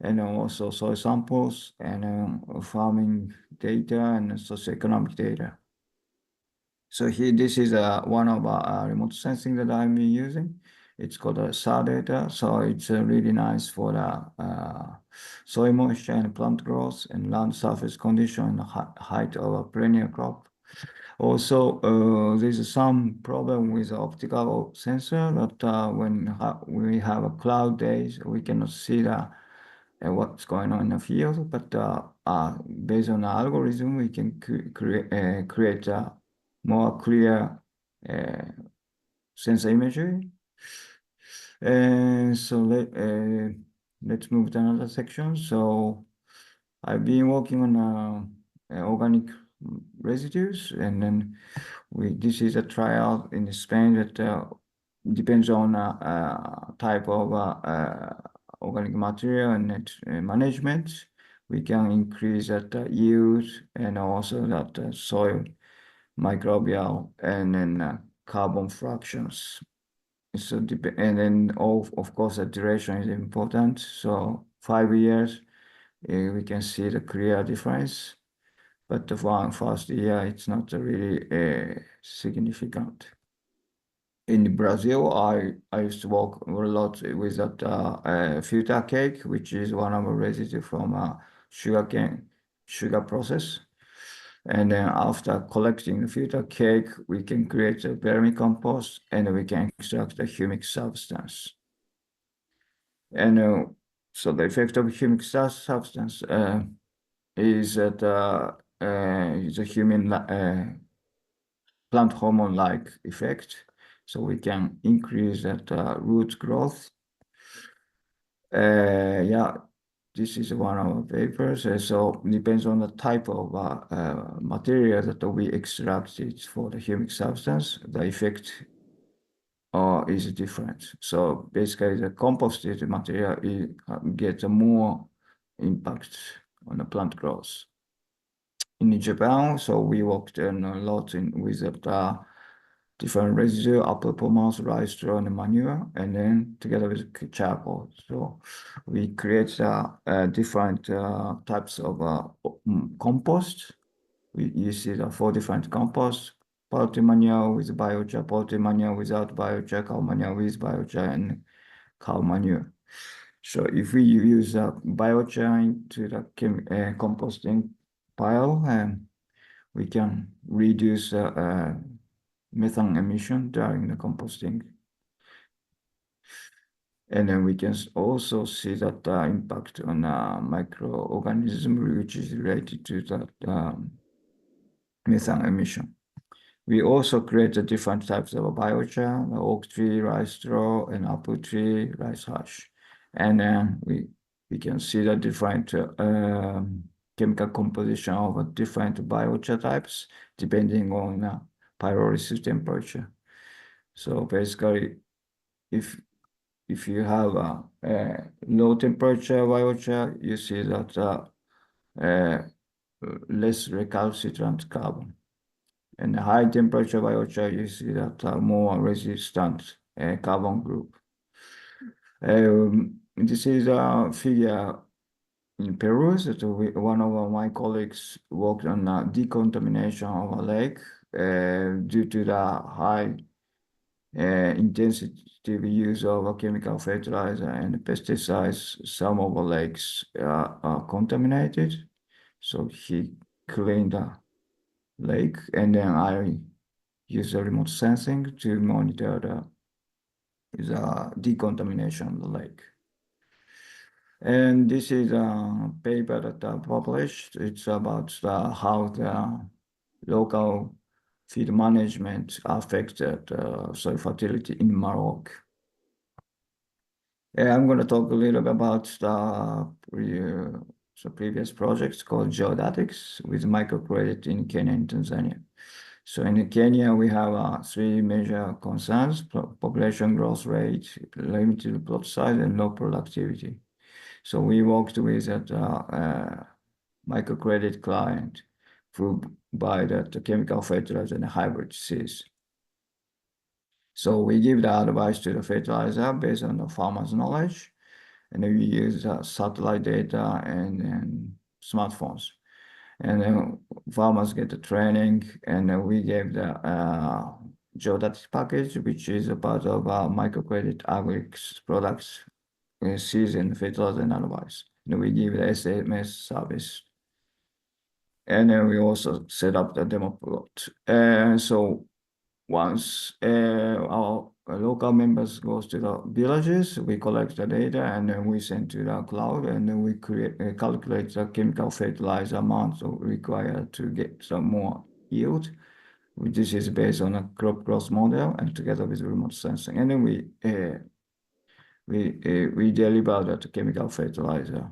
and also soil samples, and farming data, and socioeconomic data. So here, this is one of remote sensing that I'm using. It's called SAR data. So it's really nice for the soil moisture and plant growth and land surface condition and height of a perennial crop. Also, there's some problem with the optical sensor that when we have a cloud days, we cannot see what's going on in the field. But based on the algorithm, we can create more clear sensor imagery. And so let's move to another section. So I've been working on organic residues, and then this is a trial in Spain that depends on type of organic material and its management. We can increase that yield and also that soil microbial and then carbon fractions. So and then of course the duration is important. So 5 years, we can see the clear difference. But the first year, it's not really significant. In Brazil, I used to work a lot with that filter cake, which is one of the residue from sugar process. And then after collecting the filter cake, we can create a vermicompost, and we can extract the humic substance. And so the effect of humic substance is that it's a human plant hormone-like effect. So we can increase that root growth. Yeah, this is one of our papers. So it depends on the type of material that we extracted for the humic substance. The effect is different. So basically, the composted material gets more impact on the plant growth. In Japan, so we worked a lot with different residue, apple pomace, rice straw, and manure, and then together with charcoal. So we create different types of compost. We use it 4 different composts: poultry manure with biochar, poultry manure without biochar, cow manure with biochar, and cow manure. So if we use biochar into the composting pile, we can reduce methane emission during the composting. And then we can also see that impact on microorganism, which is related to that methane emission. We also create different types of biochar: oak tree, rice straw, and apple tree, rice husk. And then we can see the different chemical composition of different biochar types depending on pyrolysis temperature. So basically, if you have a low temperature biochar, you see that less recalcitrant carbon. And high temperature biochar, you see that more resistant carbon group. This is a figure in Peru. So one of my colleagues worked on decontamination of a lake due to the high intensity use of a chemical fertilizer and pesticides. Some of the lakes are contaminated. So he cleaned lake, and then I use the remote sensing to monitor the decontamination of the lake. And this is a paper that I published. It's about how the local feed management affected soil fertility in Morocco. I'm going to talk a little bit about the previous projects called geodatics with microcredit in Kenya and Tanzania. So in Kenya, we have three major concerns: population growth rate, limited plot size, and low productivity. So we worked with a microcredit client who buy the chemical fertilizer and hybrid seeds. So we give the advice to the fertilizer based on the farmer's knowledge, and we use satellite data and smartphones. And then farmers get the training, and we gave the geodatics package, which is a part of our microcredit agrics products, seeds and fertilizer and advice. And we give the SMS service. And then we also set up the demo plot. So once our local members goes to the villages, we collect the data and then we send to the cloud, and then we calculate the chemical fertilizer amount required to get some more yield. This is based on a crop growth model and together with remote sensing. And then we deliver that chemical fertilizer.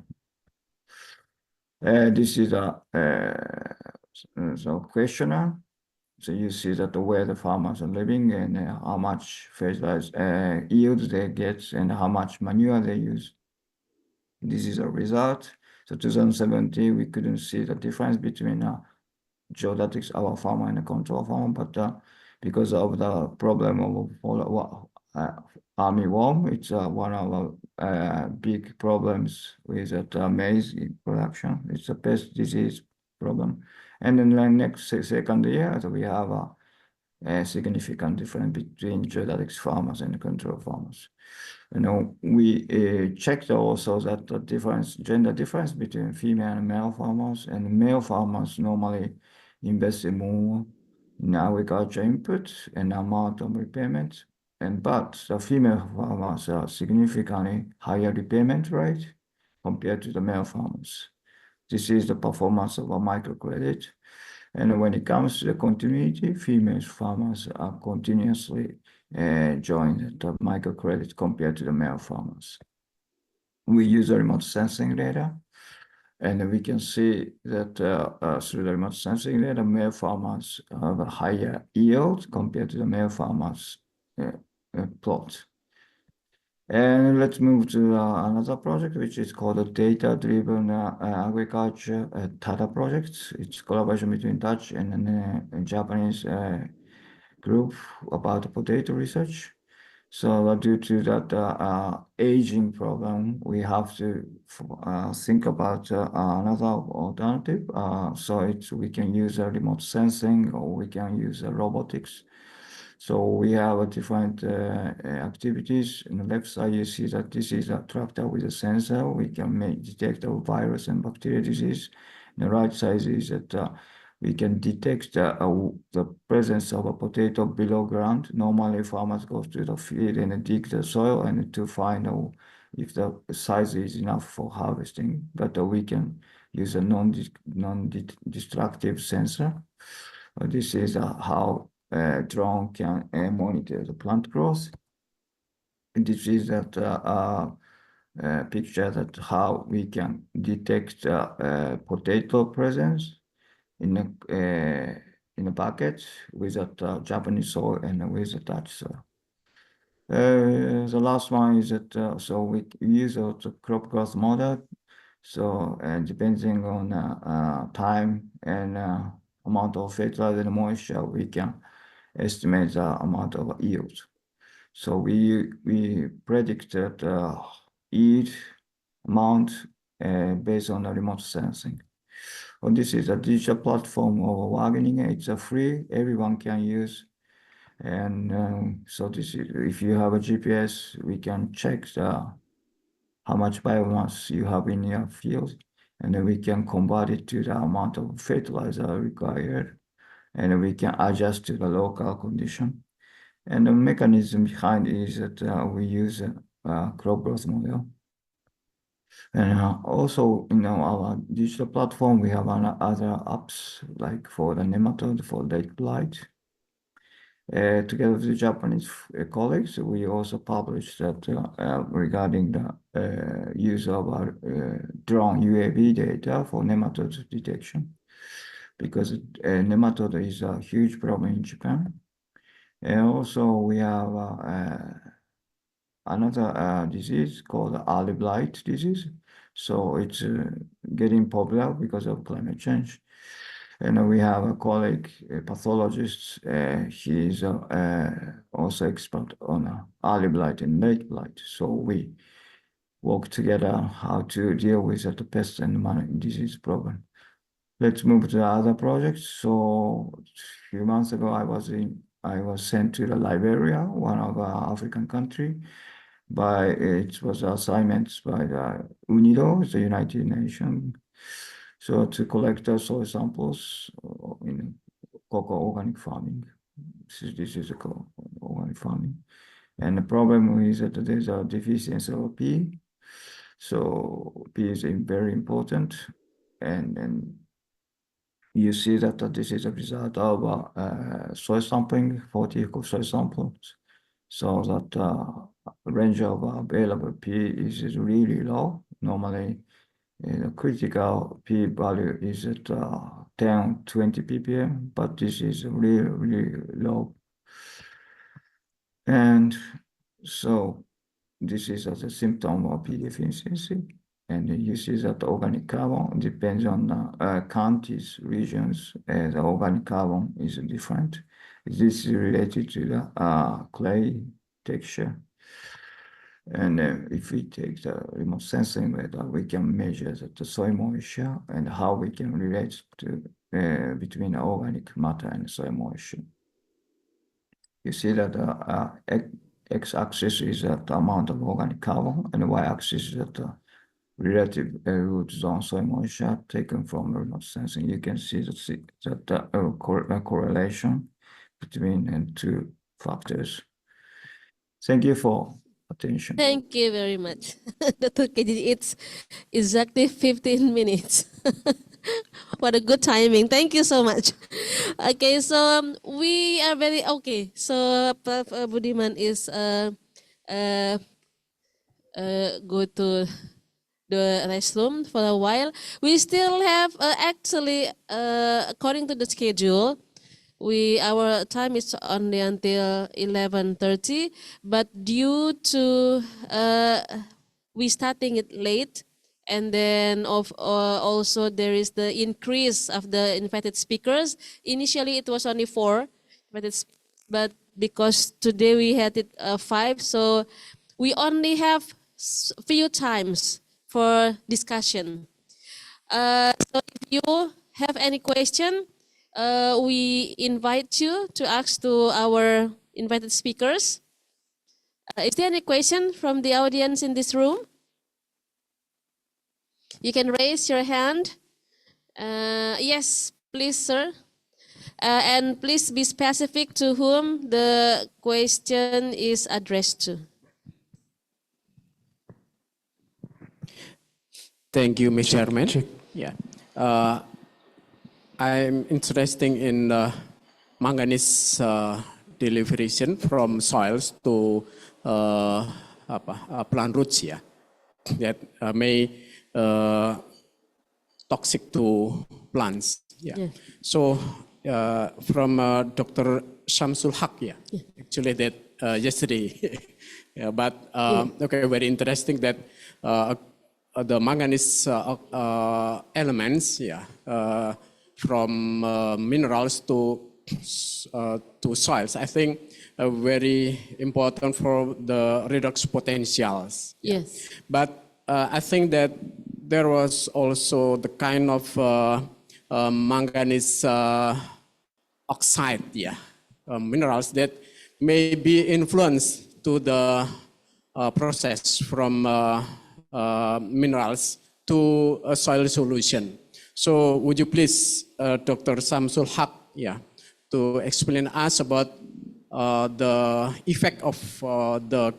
This is a questionnaire. So you see that where the farmers are living and how much fertilizer yield they get and how much manure they use. This is a result. So 2017, we couldn't see the difference between geodatics, our farmer, and a control farmer, but because of the problem of armyworm, it's one of the big problems with maize production. It's a pest disease problem. And then the next second year, we have a significant difference between geodatics farmers and control farmers. We checked also that the gender difference between female and male farmers, and male farmers normally invest more in agriculture input and amount of repayment, but the female farmers are significantly higher repayment rate compared to the male farmers. This is the performance of a microcredit. And when it comes to the continuity, female farmers are continuously join the microcredit compared to the male farmers. We use the remote sensing data, and we can see that through the remote sensing data, male farmers have a higher yield compared to the male farmers plot. And let's move to another project, which is called the Data-Driven Agriculture TADA project. It's collaboration between Dutch and a Japanese group about potato research. So due to that aging problem, we have to think about another alternative. So we can use remote sensing, or we can use robotics. So we have different activities. On the left side, you see that this is a tractor with a sensor. We can detect a virus and bacterial disease. The right side is that we can detect the presence of a potato below ground. Normally, farmers go to the field and dig the soil and to find if the size is enough for harvesting. But we can use a non-destructive sensor. This is how drone can monitor the plant growth. And this is that picture that how we can detect potato presence in a bucket with a Japanese soil and with a Dutch soil. The last one is that so we use the crop growth model. So depending on time and amount of fertilizer and moisture, we can estimate the amount of yield. So we predicted yield amount based on the remote sensing. This is a digital platform of wagoning. It's free, everyone can use. And so this is, if you have a GPS, we can check how much biomass you have in your field, and then we can convert it to the amount of fertilizer required. and we can adjust to the local condition. And the mechanism behind it is that we use a crop growth model. And also, our digital platform, we have other apps like for the nematode, for late blight. Together with the Japanese colleagues, we also published that regarding the use of our drone UAV data for nematode detection, because nematode is a huge problem in Japan. And also, we have another disease called early blight disease. So it's getting popular because of climate change. And we have a colleague, a pathologist. He is also expert on early blight and late blight. So we work together how to deal with the pest and disease problem. Let's move to the other projects. So a few months ago, I was sent to the Liberia, one of our African country. It was assignments by the UNIDO, the United Nations. So to collect the soil samples in cocoa organic farming. This is a organic farming. And the problem is that there's a deficiency of P. So P is very important. And you see that this is a result of soil sampling, 40 soil samples. So that range of available P is really low. Normally, the critical P value is at 10, 20 ppm, but this is really, really low. And so this is as a symptom of P deficiency. And you see that organic carbon depends on counties, regions, the organic carbon is different. This is related to the clay texture. And if we take the remote sensing method, we can measure the soil moisture and how we can relate to between organic matter and soil moisture. You see that the x-axis is the amount of organic carbon, and the y-axis is the relative root zone soil moisture taken from remote sensing. You can see that correlation between the two factors. Thank you for attention. Thank you very much. Dr. KJ, it's exactly 15 minutes. What a good timing. Thank you so much. Okay, so we are very okay. So Prof. Budiman is go to the restroom for a while. We still have actually according to the schedule, our time is only until 11:30, but due to we starting it late, and then also there is the increase of the invited speakers. Initially it was only 4, but because today we had it 5, so we only have few times for discussion. So if you have any question, we invite you to ask to our invited speakers. Is there any question from the audience in this room? You can raise your hand. Yes, please, sir. And please be specific to whom the question is addressed to. Thank you, Mr. Chairman. Yeah. I'm interested in manganese derivation from soils to plant roots, yeah, that may toxic to plants. Yeah. Yeah. So from Dr. Shamsul Haq, yeah, actually that yesterday, yeah, but okay, very interesting that the manganese elements, yeah, from minerals to soils, I think very important for the redox potentials. Yes. But I think that there was also the kind of manganese oxide, yeah, minerals that may be influenced to the process from minerals to a soil solution. So would you please, Dr. Samsul Haq, yeah, to explain us about the effect of the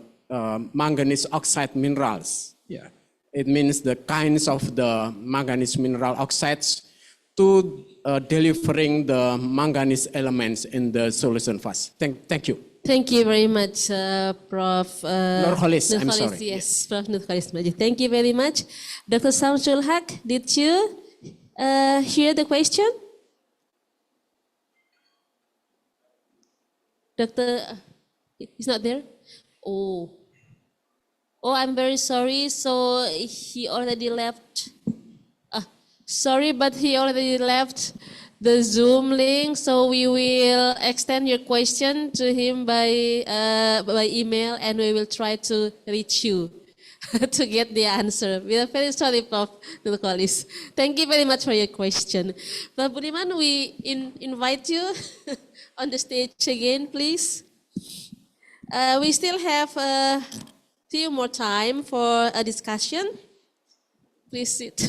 manganese oxide minerals. Yeah, it means the kinds of the manganese mineral oxides to delivering the manganese elements in the solution phase. Thank you. Thank you very much, Prof. Nurholis, I'm Nurholis, sorry. yes, Prof. Nurholis Maju. Thank you very much. Dr. Samsul Haq, did you hear the question? Doctor, he's not there? Oh. Oh, I'm very sorry. So he already left. Sorry, but he already left the Zoom link. So we will extend your question to him by email, and we will try to reach you to get the answer. We are very sorry, Prof. Nurholis. Thank you very much for your question. Prof. Budiman, we invite you on the stage again, please. We still have a few more time for a discussion. Please sit.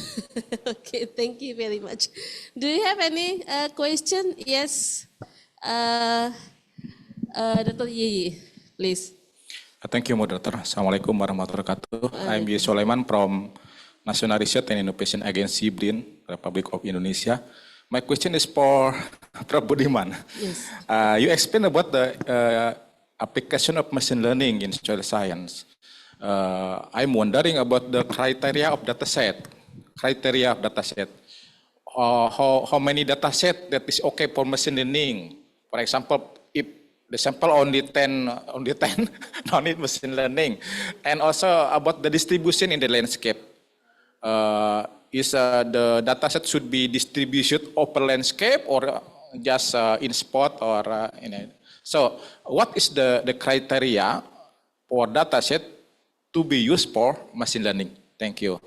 Okay, thank you very much. Do you have any question? Yes, Dr. Yi, please. Thank you, Moderator. Assalamualaikum warahmatullahi wabarakatuh. I'm Y. Sulaiman from National Research and Innovation Agency, BRIN, Republic of Indonesia. My question is for Prof. Budiman. Yes. You explained about the application of machine learning in soil science. I'm wondering about the criteria of dataset. How many dataset that is okay for machine learning? For example, if the sample only 10, no need machine learning. And also about the distribution in the landscape. Is the dataset should be distributed over landscape or just in spot or So what is the criteria for dataset to be used for machine learning? Thank you.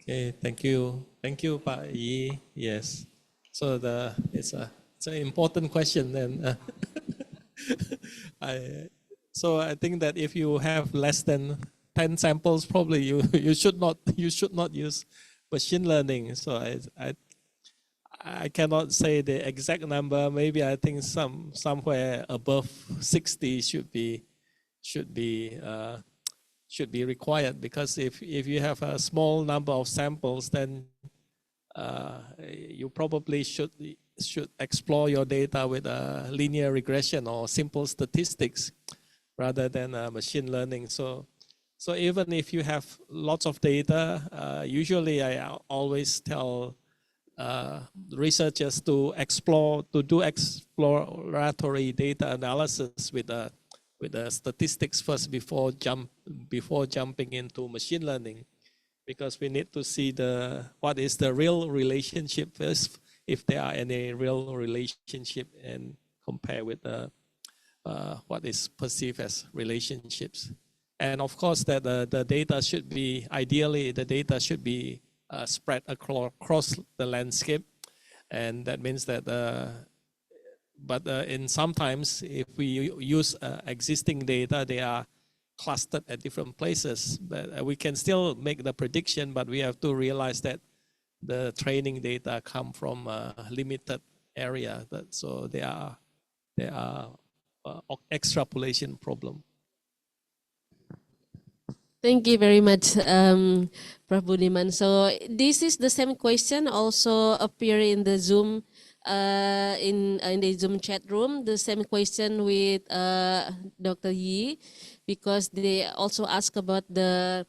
Okay, thank you, Pak Yi. Yes, so it's an important question, and I think that if you have less than 10 samples, probably you should not use machine learning. So I cannot say the exact number. Maybe I think somewhere above 60 should be required, because if you have a small number of samples, then you probably should explore your data with a linear regression or simple statistics rather than machine learning. So even if you have lots of data, usually I always tell researchers to do exploratory data analysis with the statistics first before jumping into machine learning, because we need to see what is the real relationship first, if there are any real relationship, and compare with what is perceived as relationships. And of course that the data should be, ideally the data should be spread across the landscape, and that means that but in sometimes if we use existing data, they are clustered at different places, but we can still make the prediction, but we have to realize that the training data come from a limited area, so there are extrapolation problem. Thank you very much, Prof. Budiman. So this is the same question also appear in the Zoom, in the Zoom chat room. The same question with Dr. Yi, because they also ask about the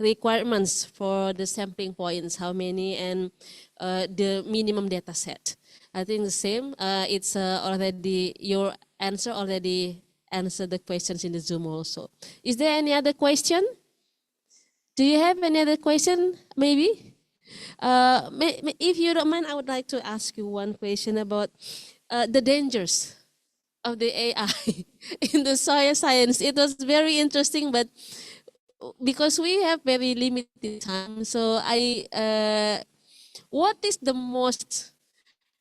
requirements for the sampling points, how many, and the minimum data set. I think the same. It's already, your answer already answer the questions in the Zoom also. Is there any other question? Do you have any other question, maybe? If you don't mind, I would like to ask you one question about the dangers of the AI in the soil science. It was very interesting, but because we have very limited time, so what is the most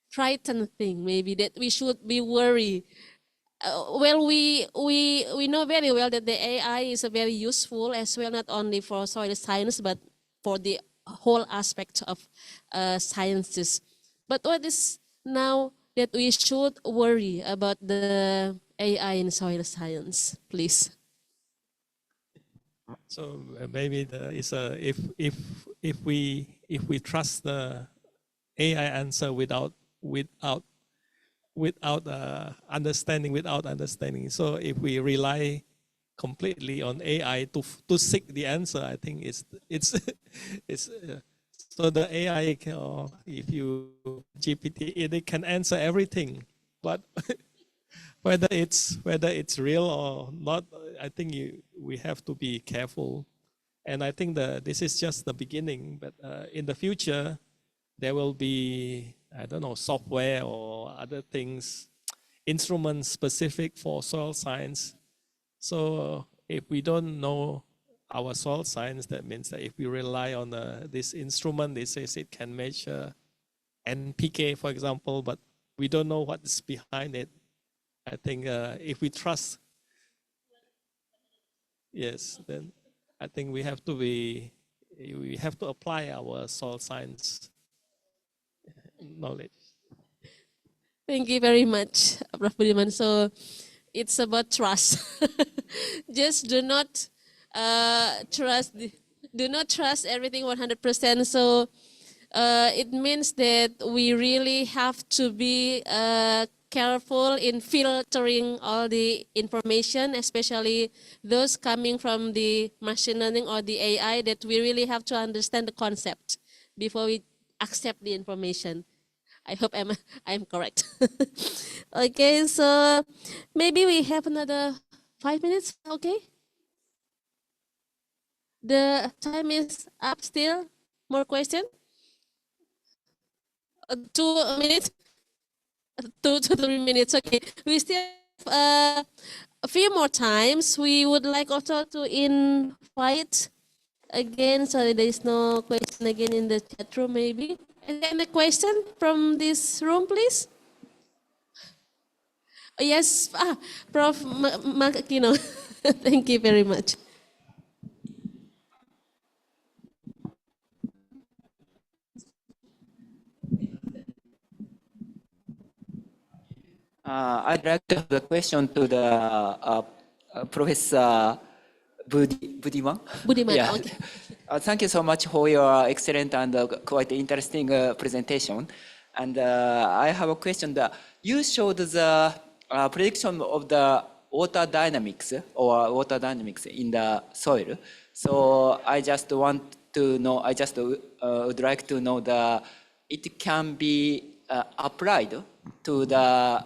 frightening thing maybe that we should be worried? Well, we know very well that the AI is very useful as well, not only for soil science, but for the whole aspect of sciences. But what is now that we should worry about the AI in soil science, please? So maybe if we trust the AI answer without understanding. So if we rely completely on AI to seek the answer, I think it's so the AI or if you GPT, it can answer everything, but whether it's real or not, I think we have to be careful. And I think this is just the beginning. But in the future, there will be, I don't know, software or other things, instruments specific for soil science. So if we don't know our soil science, that means that if we rely on this instrument, it says it can measure NPK, for example, but we don't know what's behind it. I think if we trust, yes, then I think we have to apply our soil science knowledge. Thank you very much, Prof. Budiman. So it's about trust. Just do not trust everything 100%. So it means that we really have to be careful in filtering all the information, especially those coming from the machine learning or the AI, that we really have to understand the concept before we accept the information. I hope I'm correct. Okay, so maybe we have another 5 minutes, okay? The time is up still. More question? 2 minutes? 2 to 3 minutes, okay. We still have a few more times. We would like also to invite again, so there is no question again in the chat room maybe. Is there any question from this room, please? Yes, Prof. Makino. Thank you very much. I'd like to have a question to the Professor Budiman. Budiman, Yeah. okay. Thank you so much for your excellent and quite interesting presentation. And I have a question. You showed the prediction of the water dynamics in the soil. So I just want to know, I just would like to know it can be applied to the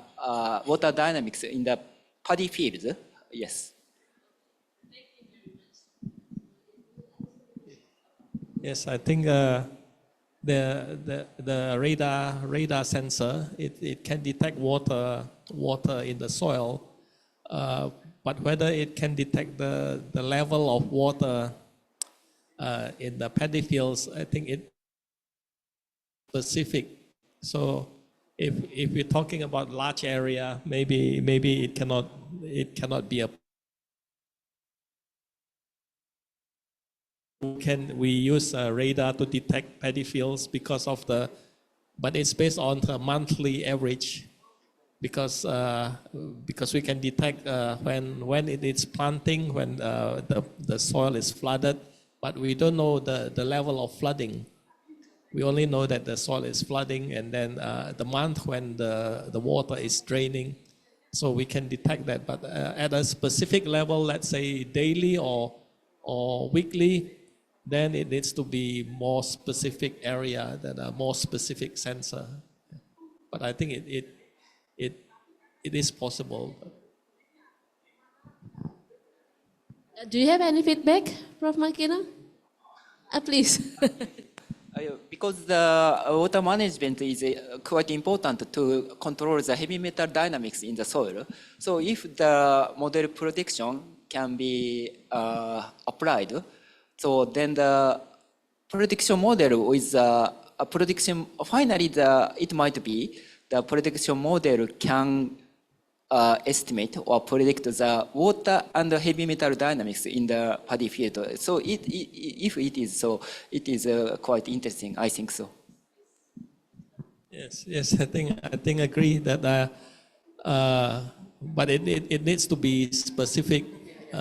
water dynamics in the paddy fields. Yes. Yes, I think the radar sensor, it can detect water in the soil, but whether it can detect the level of water in the paddy fields, I think it's specific. So if we're talking about large area, maybe it cannot be a. We use radar to detect paddy fields but it's based on the monthly average, because we can detect when it is planting, when the soil is flooded, but we don't know the level of flooding. We only know that the soil is flooding, and then the month when the water is draining, so we can detect that. But at a specific level, let's say daily or weekly, then it needs to be more specific area than a more specific sensor. But I think it is possible. Do you have any feedback, Prof. Makino? Please. Because the water management is quite important to control the heavy metal dynamics in the soil. So if the model prediction can be applied, so then the prediction model with a prediction, finally it might be the prediction model can estimate or predict the water and heavy metal dynamics in the paddy field. So if it is so, it is quite interesting. I think so. Yes, I think agree that, but it needs to be specific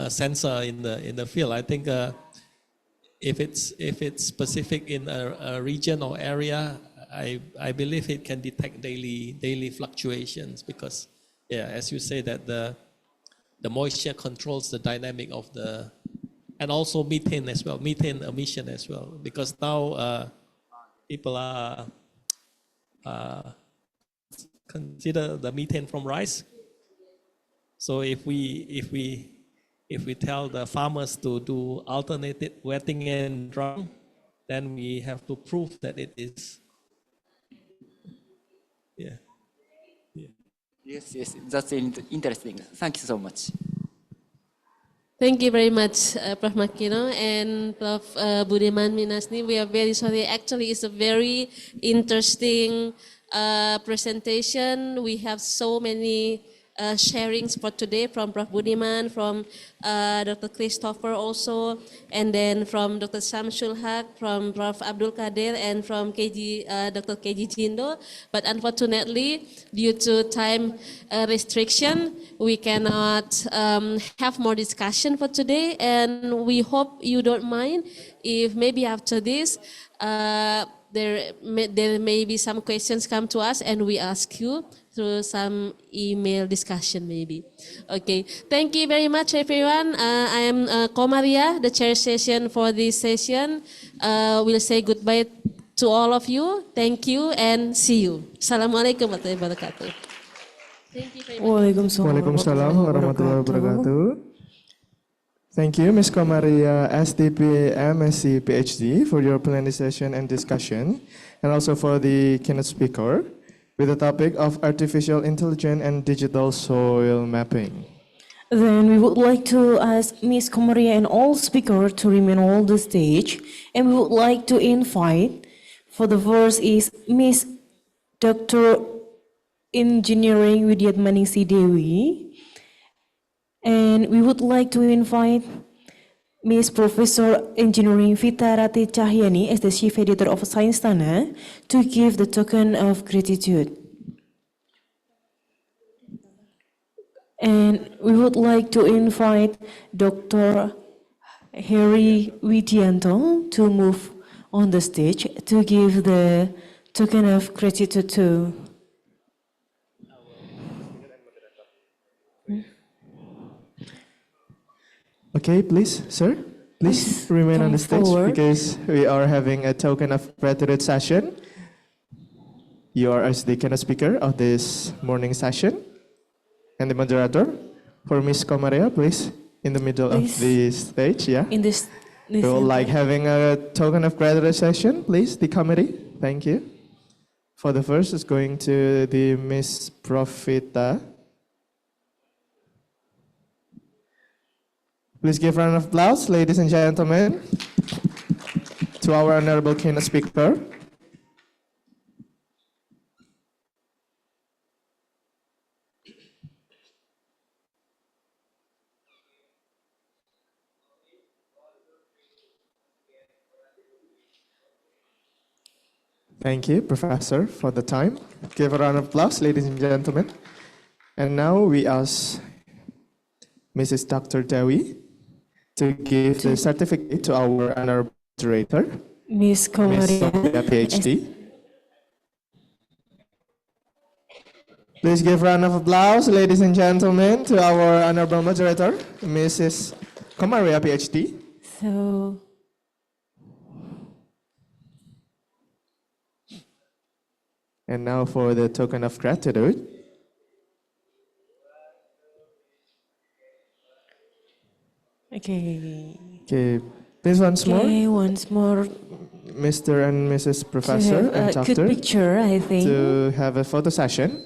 sensor in the field. I think if it's specific in a region or area, I believe it can detect daily fluctuations because, yeah, as you say that the moisture controls the dynamic of the, and also methane as well, methane emission as well, because now people are consider the methane from rice. So if we tell the farmers to do alternated wetting and drying, then we have to prove that it is, yeah. Yes, that's interesting. Thank you so much. Thank you very much, Prof. Makino and Prof. Budiman Minasni. We are very sorry. Actually, it's a very interesting presentation. We have so many sharings for today from Prof. Budiman, from Dr. Christopher also, and then from Dr. Samsul Haq, from Prof. Abdul Kadir, and from Dr. KG Jindo. But unfortunately, due to time restriction, we cannot have more discussion for today. And we hope you don't mind if maybe after this, there may be some questions come to us and we ask you through some email discussion maybe. Okay, thank you very much everyone. I am Komaria, the chair session for this session. We'll say goodbye to all of you. Thank you and see you. Assalamualaikum warahmatullahi wabarakatuh. Thank you very much. Waalaikumsalam warahmatullahi wabarakatuh. Thank you, Ms. Komaria, STP, MSc, PhD, for your plenary session and discussion, and also for the keynote speaker with the topic of artificial intelligence and digital soil mapping. Then we would like to ask Ms. Komaria and all speakers to remain on the stage, and we would like to invite, for the first is Ms. Dr. Engineering Widyatmaningsi Dewi, and we would like to invite Ms. Professor Engineering Vita Rati Cahyani as the Chief Editor of Science Tanah to give the token of gratitude. And we would like to invite Dr. Harry Widianto to move on the stage to give the token of gratitude to. Okay, please, sir. Please remain on the stage forward. because we are having a token of gratitude session. You are as the keynote speaker of this morning session. And the moderator for Ms. Komaria, please, in the middle of the stage, yeah. In this We would like having a token of gratitude session, please, the committee. Thank you. For the first, it's going to the Ms. Profita. Please give a round of applause, ladies and gentlemen, to our honorable keynote speaker. Thank you, Professor, for the time. Give a round of applause, ladies and gentlemen. And now we ask Mrs. Dr. Dewi to give the certificate to our honorable moderator, Ms. Komaria, PhD. Please give a round of applause, ladies and gentlemen, to our honorable moderator, Mrs. Komaria, PhD. So, and now for the token of gratitude. Okay, please once more. Okay, once more. Mr. and Mrs. Professor and a Doctor. good picture, I think. To have a photo session.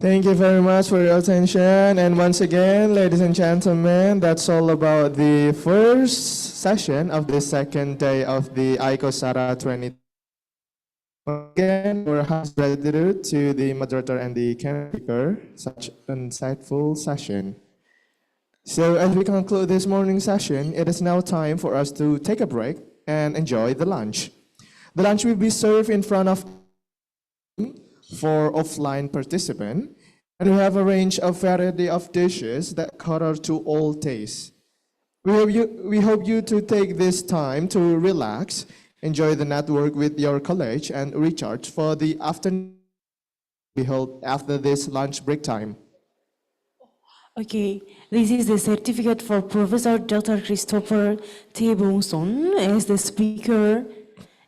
Thank you very much for your attention. And once again, ladies and gentlemen, that's all about the first session of the second day of the ICOSATA 20. Again, our highest gratitude to the moderator and the keynote speaker, such an insightful session. So as we conclude this morning session, it is now time for us to take a break and enjoy the lunch. The lunch will be served in front of for offline participants, and we have a range of variety of dishes that cater to all tastes. We hope you to take this time to relax, enjoy the network with your college, and recharge for the afternoon we held after this lunch break time. Okay, this is the certificate for Professor Dr. Christopher T. Bongson as the speaker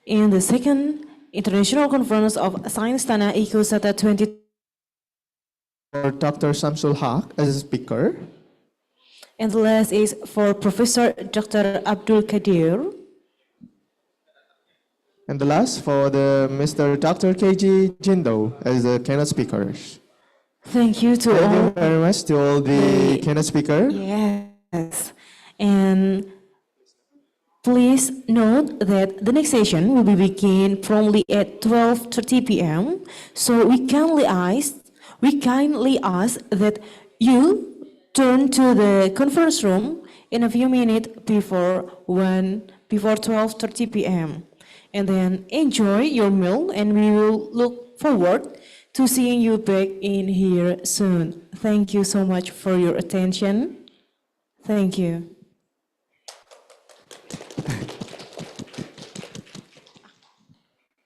in the second International Conference of Science Tanah ICOSATA 20. For Dr. Samsul Haq as a speaker. And the last is for Professor Dr. Abdul Kadir. And the last for the Mr. Dr. KG Jindo as the keynote speakers. Thank you to all. Thank you very much to all the keynote speakers. Yes. And please note that the next session will be begin promptly at 12:30 p.m. So we kindly ask that you turn to the conference room in a few minutes before 12:30 p.m. And then enjoy your meal, and we will look forward to seeing you back in here soon. Thank you so much for your attention. Thank you.